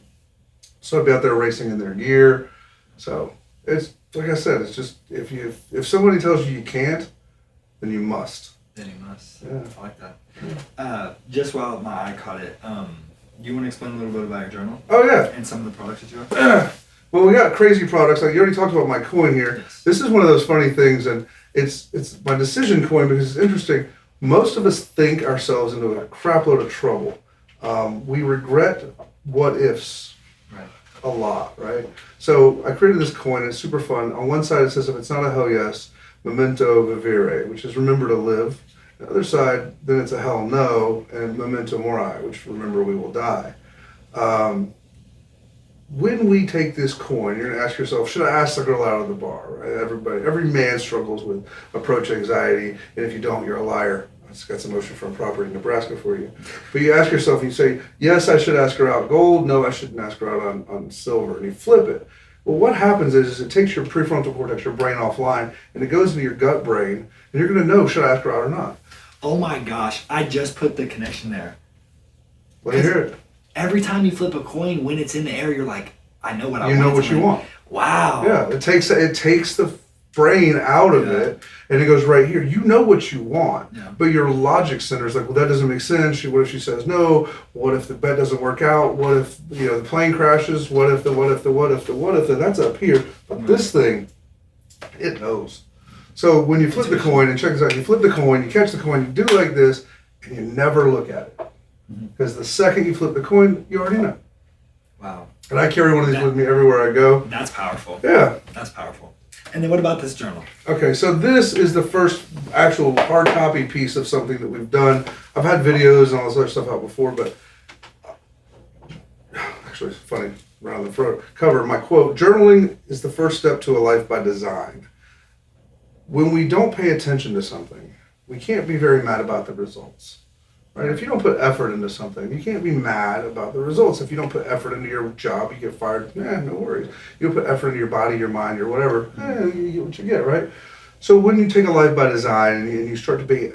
So I'd be out there racing in their gear. So it's, like I said, it's just, if somebody tells you can't, then you must. Then you must. Yeah. I like that. Yeah. Just while my eye caught it, you want to explain a little bit about your journal? Oh, yeah. And some of the products that you have? Well, we got crazy products. Like you already talked about my coin here. Yes. This is one of those funny things, and it's my decision coin because it's interesting. Most of us think ourselves into a crap load of trouble. We regret what ifs a lot, right? So I created this coin. It's super fun. On one side it says, if it's not a hell yes, memento vivere, which is remember to live. The other side, then it's a hell no, and memento mori, which remember we will die. When we take this coin, you're going to ask yourself, should I ask the girl out of the bar? Right? Every man struggles with approach anxiety, and if you don't, you're a liar. It's got some motion from property in Nebraska for you. But you ask yourself, you say, yes, I should ask her out gold. No, I shouldn't ask her out on silver. And you flip it. Well, what happens is it takes your prefrontal cortex, your brain offline, and it goes into your gut brain, and you're going to know, should I ask her out or not? Oh my gosh, I just put the connection there. Let me hear it. Every time you flip a coin, when it's in the air, you're like, I know what I want. You know what you want. Wow. Yeah, it takes the brain out of it, and it goes right here. You know what you want, but your logic center is like, well, that doesn't make sense. What if she says no? What if the bet doesn't work out? What if the plane crashes? What if that's up here? But this thing, it knows. So when you flip the coin, and check this out, you flip the coin, you catch the coin, you do like this, and you never look at it. Because the second you flip the coin, you already know. Wow. And I carry one of these with me everywhere I go. That's powerful. Yeah. That's powerful. And then what about this journal? Okay, so this is the first actual hard copy piece of something that we've done. I've had videos and all this other stuff out before, but actually it's funny, around the front cover, my quote, journaling is the first step to a life by design. When we don't pay attention to something, we can't be very mad about the results. Right? If you don't put effort into something, you can't be mad about the results. If you don't put effort into your job, you get fired. No worries. You don't put effort into your body, your mind, your whatever. You get what you get, right? So when you take a life by design and you start to be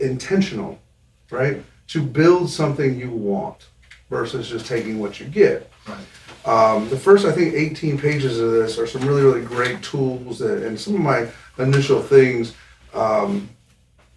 intentional, right, to build something you want versus just taking what you get. Right. The first, I think, 18 pages of this are some really, really great tools and some of my initial things.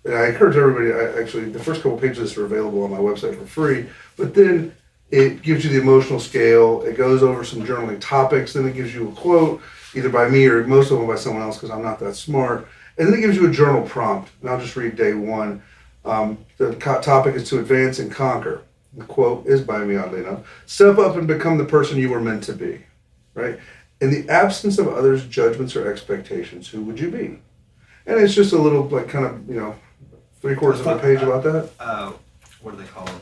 And I encourage everybody, actually, the first couple pages are available on my website for free, but then it gives you the emotional scale, it goes over some journaling topics, then it gives you a quote, either by me or most of them by someone else because I'm not that smart, and then it gives you a journal prompt, and I'll just read day one. The topic is to advance and conquer. The quote is by me, oddly enough. Step up and become the person you were meant to be, right? In the absence of others' judgments or expectations, who would you be? And it's just a little, like, kind of, 3/4 of a page about that. What do they call them?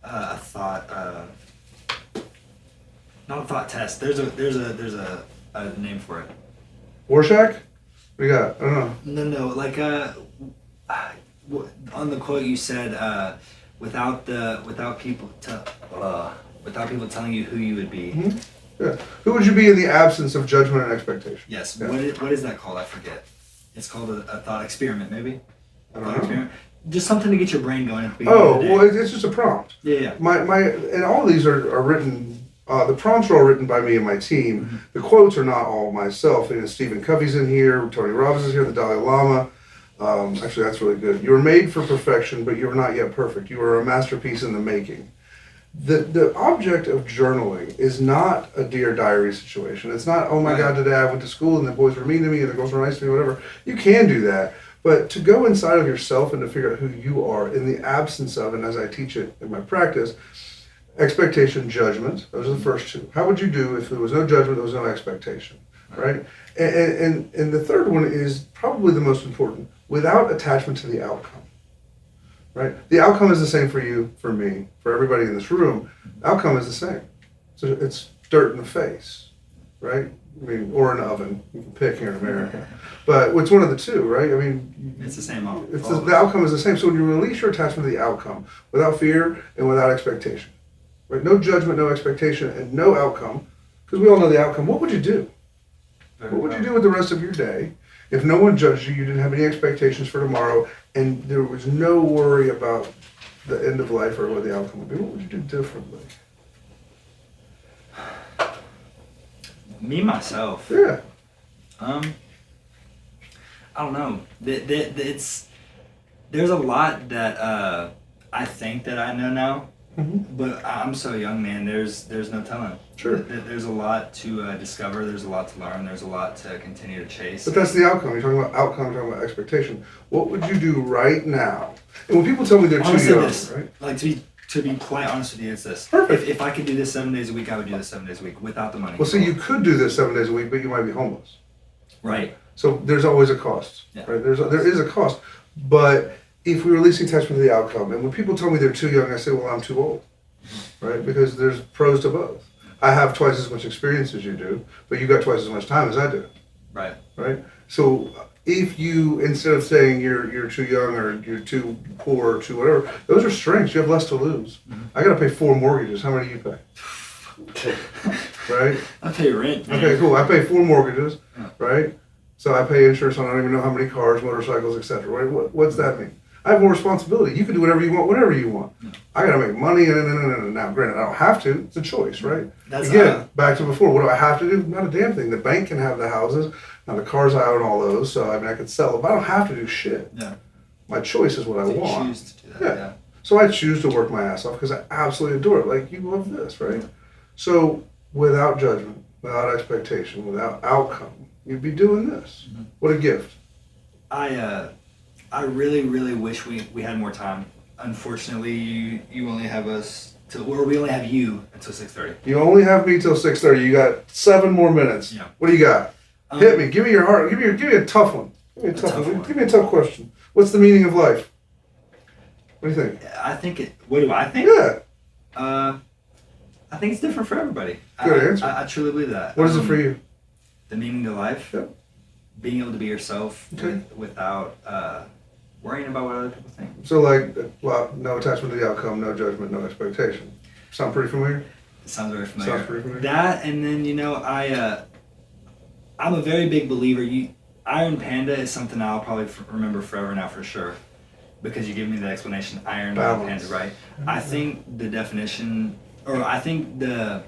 A thought. Not a thought test. There's a name for it. Rorschach? What do you got? I don't know. No. Like on the quote you said, without people telling you who you would be. Mm-hmm. Yeah. Who would you be in the absence of judgment and expectation? Yes. Yeah. What is that called? I forget. It's called a thought experiment, maybe. I don't know. Just something to get your brain going at the beginning of the day. Well, it's just a prompt. Yeah. And all these are written. The prompts are all written by me and my team. Mm-hmm. The quotes are not all myself. Stephen Covey's in here. Tony Robbins is here. The Dalai Lama. Actually, that's really good. You were made for perfection, but you are not yet perfect. You are a masterpiece in the making. The object of journaling is not a Dear Diary situation. It's not, oh my God, today I went to school and the boys were mean to me and the girls were nice to me, whatever. You can do that. But to go inside of yourself and to figure out who you are in the absence of, and as I teach it in my practice, expectation, judgment, those are the first two. How would you do if there was no judgment, there was no expectation, right? And the third one is probably the most important, without attachment to the outcome, right? The outcome is the same for you, for me, for everybody in this room. Outcome is the same. So it's dirt in the face, right? Or an oven. You can pick here in America. But it's one of the two, right? It's the same. The outcome is the same. So when you release your attachment to the outcome, without fear and without expectation, right? No judgment, no expectation, and no outcome, because we all know the outcome. What would you do? What would you do with the rest of your day if no one judged you, you didn't have any expectations for tomorrow, and there was no worry about the end of life or what the outcome would be? What would you do differently? Me, myself. Yeah. I don't know. There's a lot that I think that I know now, but I'm so young, man. There's no telling. Sure. There's a lot to discover. There's a lot to learn. There's a lot to continue to chase. But that's the outcome. You're talking about outcome. You're talking about expectation. What would you do right now? And when people tell me they're too young, right? Like to be quite honest with you, it's this. Perfect. If I could do this 7 days a week, I would do this 7 days a week without the money. Well, see, you could do this 7 days a week, but you might be homeless. Right. So there's always a cost. Yeah. Right. There is a cost. But if we release the attachment to the outcome, and when people tell me they're too young, I say, well, I'm too old. Right? Because there's pros to both. I have twice as much experience as you do, but you got twice as much time as I do. Right. Right? So if you, instead of saying you're too young or you're too poor or too whatever, those are strengths. You have less to lose. I got to pay 4 mortgages. How many do you pay? Right? I pay rent. Man. Okay, cool. I pay 4 mortgages, right? So I pay insurance on I don't even know how many cars, motorcycles, etc. Right? What's that mean? I have more responsibility. You can do whatever you want, whenever you want. I got to make money, and now, granted, I don't have to. It's a choice, right? Again, back to before. What do I have to do? Not a damn thing. The bank can have the houses. Now the cars, I own all those, so I mean I could sell them. But I don't have to do shit. Yeah. My choice is what I want. You choose to do that. Yeah. So I choose to work my ass off because I absolutely adore it. Like, you love this, right? So without judgment, without expectation, without outcome, you'd be doing this. Mm-hmm. What a gift. I really, really wish we had more time. Unfortunately, you only have us till, or we only have you until 6:30. You only have me till 6:30. You got 7 more minutes. Yeah. What do you got? Hit me. Give me your heart. Give me a tough one. Give me a tough one. Give me a tough question. What's the meaning of life? What do you think? I think what do I think? Yeah. I think it's different for everybody. Good answer. I truly believe that. What is it for you? The meaning of life. Yep. Being able to be yourself without worrying about what other people think. So, like, well, no attachment to the outcome, no judgment, no expectation. Sound pretty familiar? It sounds very familiar. Sounds pretty familiar. That, and then I'm a very big believer. Iron Panda is something I'll probably remember forever now for sure, because you give me the explanation. Iron Panda, right? Mm-hmm. I think the definition, or I think the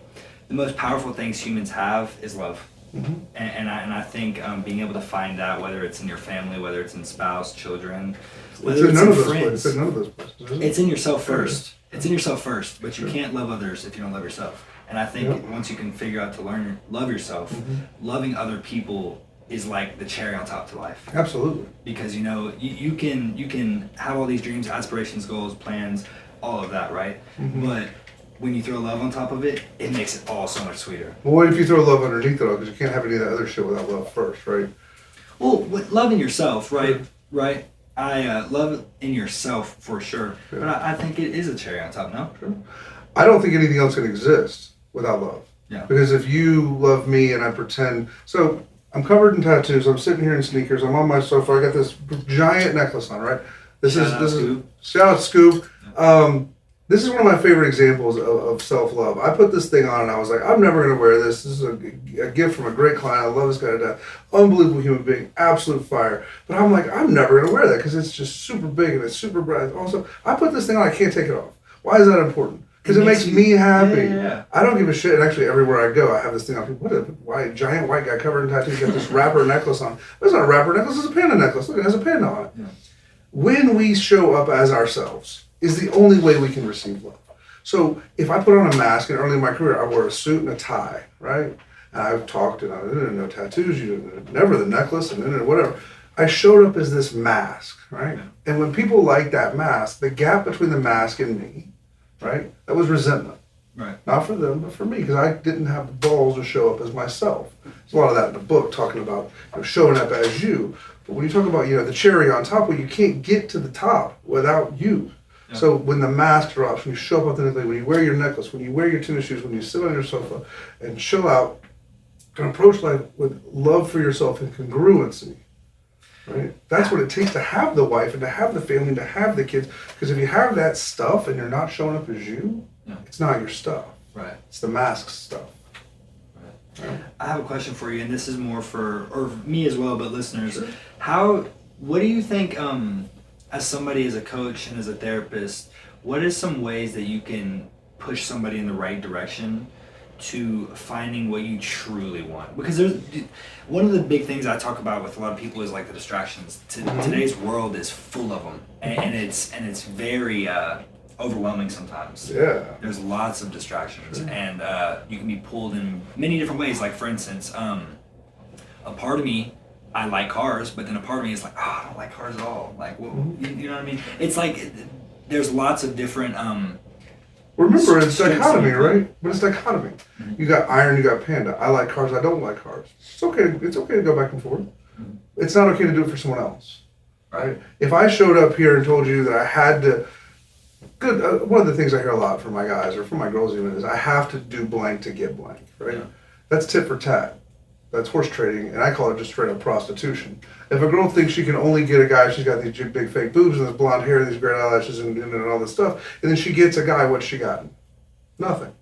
most powerful things humans have is love. Mm-hmm. And I think being able to find that, whether it's in your family, whether it's in spouse, children, whether it's in friends, it's in none of those places. It's in yourself first. It's in yourself first, but you can't love others if you don't love yourself. And I think once you can figure out to love yourself, loving other people is like the cherry on top to life. Absolutely. Because you can have all these dreams, aspirations, goals, plans, all of that, right? Mm-hmm. But when you throw love on top of it, it makes it all so much sweeter. Well, what if you throw love underneath it all? Because you can't have any of that other shit without love first, right? Well, loving yourself, right? Sure. Right? I love in yourself for sure. Yeah. But I think it is a cherry on top, no? Sure. I don't think anything else can exist without love. Yeah. Because if you love me and I pretend... So, I'm covered in tattoos. I'm sitting here in sneakers. I'm on my sofa. I got this giant necklace on, right? Shout out Scoop. This is one of my favorite examples of self-love. I put this thing on and I was like, I'm never going to wear this. This is a gift from a great client. I love this guy to death. Unbelievable human being. Absolute fire. But I'm like, I'm never going to wear that because it's just super big and it's super bright. Also, I put this thing on. I can't take it off. Why is that important? Because it makes me happy. Yeah. I don't give a shit. And actually, everywhere I go, I have this thing on. Giant white guy covered in tattoos got this rapper necklace on. It's not a rapper necklace. It's a panda necklace. Look, it has a panda on it. Yeah. When we show up as ourselves is the only way we can receive love. So if I put on a mask, and early in my career, I wore a suit and a tie, right? And I've talked, and I didn't know tattoos, never the necklace, and then whatever. I showed up as this mask, right? And when people like that mask, the gap between the mask and me, right? That was resentment. Right. Not for them, but for me, because I didn't have the balls to show up as myself. There's a lot of that in the book, talking about showing up as you. But when you talk about the cherry on top, well, you can't get to the top without you. Yeah. So when the mask drops, when you show up authentically, when you wear your necklace, when you wear your tennis shoes, when you sit on your sofa and chill out and approach life with love for yourself and congruency, right? That's what it takes to have the wife and to have the family and to have the kids. Because if you have that stuff and you're not showing up as you, it's not your stuff. Right. It's the mask stuff. Right. I have a question for you, and this is more for me as well, but listeners. Sure. What do you think, as somebody, as a coach and as a therapist, what is some ways that you can push somebody in the right direction to finding what you truly want? Because there's one of the big things I talk about with a lot of people is like the distractions. Today's world is full of them, and it's very overwhelming sometimes. Yeah. There's lots of distractions, and you can be pulled in many different ways. Like for instance, a part of me, I like cars, but then a part of me is like, I don't like cars at all. Like, you know what I mean? It's like there's lots of different. Remember, it's dichotomy, right? But it's dichotomy. Mm-hmm. You got Iron, you got Panda. I like cars. I don't like cars. It's okay. It's okay to go back and forth. Mm-hmm. It's not okay to do it for someone else, right? If I showed up here and told you that I had to. One of the things I hear a lot from my guys or from my girls even is I have to do blank to get blank, right? Yeah. That's tit for tat. That's horse trading, and I call it just straight up prostitution. If a girl thinks she can only get a guy, she's got these big fake boobs and this blonde hair and these great eyelashes and all this stuff, and then she gets a guy, what's she gotten? Nothing.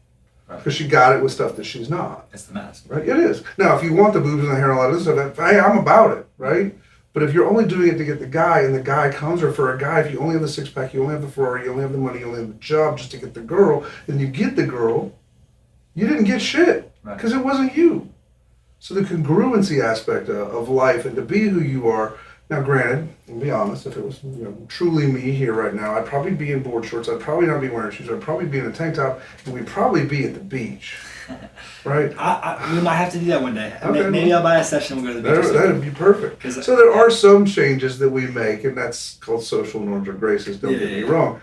Because she got it with stuff that she's not. It's the mask. Right? It is. Now, if you want the boobs and the hair and all that stuff, hey, I'm about it, right? But if you're only doing it to get the guy, and the guy comes, or for a guy, if you only have the six-pack, you only have the Ferrari, you only have the money, you only have the job just to get the girl, and you get the girl, you didn't get shit, because it wasn't you. So the congruency aspect of life and to be who you are. Now, granted, I'll be honest, if it was truly me here right now, I'd probably be in board shorts. I'd probably not be wearing shoes. I'd probably be in a tank top, and we'd probably be at the beach, right? We might have to do that one day. Okay. Maybe I'll buy a session and we'll go to the beach. That'd be perfect. So there are some changes that we make, and that's called social norms or graces. Don't get me wrong.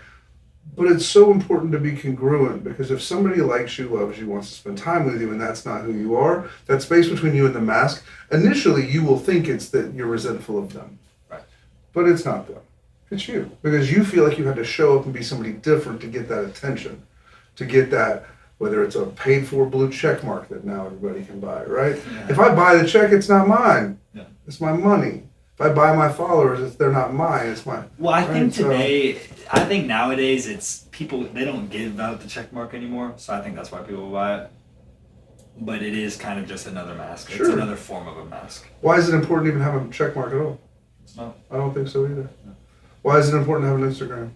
But it's so important to be congruent, because if somebody likes you, loves you, wants to spend time with you, and that's not who you are, that space between you and the mask, initially you will think it's that you're resentful of them. Right. But it's not them. It's you. Because you feel like you had to show up and be somebody different to get that attention, to get that, whether it's a paid for blue check mark that now everybody can buy, right? Yeah. If I buy the check, it's not mine. Yeah. It's my money. If I buy my followers, they're not mine, it's mine. Well, I think nowadays it's people, they don't give out the check mark anymore, so I think that's why people buy it. But it is kind of just another mask. Sure. It's another form of a mask. Why is it important to even have a check mark at all? It's not. I don't think so either. No. Why is it important to have an Instagram?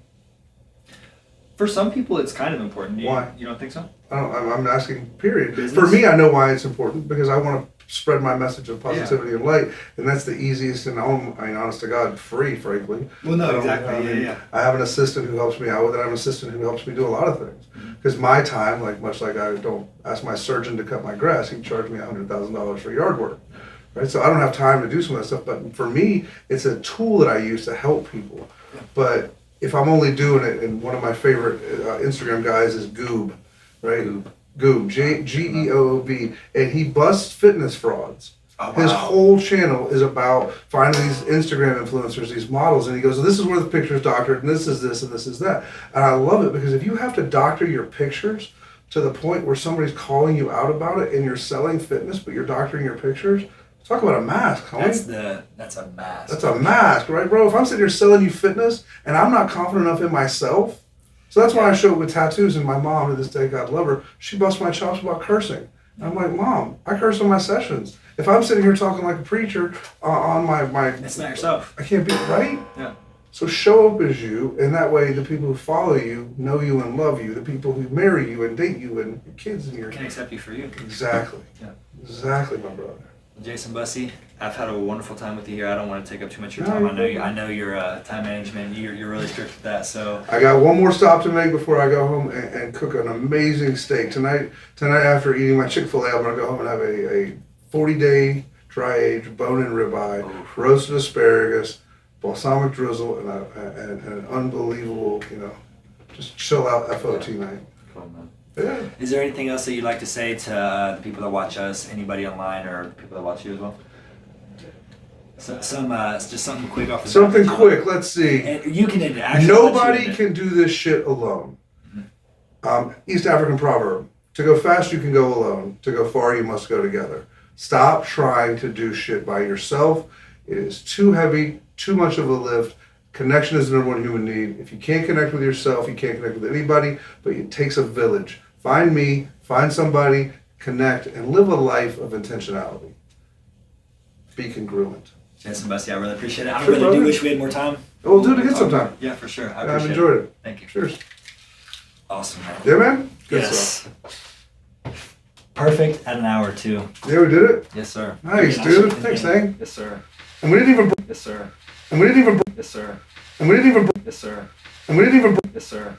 For some people, it's kind of important. Why? You don't think so? I'm asking, period. Business? For me, I know why it's important, because I want to spread my message of positivity and light, and that's the easiest and honest to God, free, frankly. Well, no, exactly. I have an assistant who helps me out with it. I have an assistant who helps me do a lot of things. Because my time, much like I don't ask my surgeon to cut my grass, he charged me $100,000 for yard work. Right? So I don't have time to do some of that stuff, but for me, it's a tool that I use to help people. Yeah. But if I'm only doing it, and one of my favorite Instagram guys is Goob, right? Goob, Geoob, and he busts fitness frauds. Oh, wow. His whole channel is about finding these Instagram influencers, these models, and he goes, this is where the picture's doctored, and this is this, and this is that. And I love it, because if you have to doctor your pictures to the point where somebody's calling you out about it, and you're selling fitness, but you're doctoring your pictures, talk about a mask, homie. That's a mask. That's a mask, right, bro? If I'm sitting here selling you fitness, and I'm not confident enough in myself, so that's why I show it with tattoos, and my mom, to this day, God love her, she busts my chops about cursing. And I'm like, Mom, I curse on my sessions. If I'm sitting here talking like a preacher on my... It's not yourself. I can't be, right? Yeah. So show up as you, and that way the people who follow you know you and love you. The people who marry you and date you and your kids and your... Can accept you for you. Exactly. Yeah. Exactly, my brother. Jason Bussey, I've had a wonderful time with you here. I don't want to take up too much of your time. I know your time management. You're really strict with that. So I got one more stop to make before I go home and cook an amazing steak tonight. After eating my Chick-fil-A, I'm gonna go home and have a 40-day dry-aged bone-in ribeye, roasted asparagus, balsamic drizzle, and an unbelievable, just chill out FOT night. Cool, man. Yeah. Is there anything else that you'd like to say to the people that watch us, anybody online, or people that watch you as well? So, just something quick off the Something quick, let's see. And you can actually... Nobody can do this shit alone. East African proverb. To go fast, you can go alone. To go far, you must go together. Stop trying to do shit by yourself. It is too heavy, too much of a lift. Connection is the number one human need. If you can't connect with yourself, you can't connect with anybody, but it takes a village. Find me, find somebody, connect, and live a life of intentionality. Be congruent. Jason Bussey, I really appreciate it. I really do wish we had more time. We'll do it again sometime. Yeah, for sure. I've enjoyed it. Thank you. Cheers. Awesome, man. Yeah, man? Good yes. stuff. Perfect at an hour, too. Yeah, we did it? Yes, sir. Nice, dude. Thanks, Thang. Yes, sir. And we didn't even... Yes, sir. And we didn't even... Yes, sir. And we didn't even... Yes, sir. And we didn't even... Yes, sir.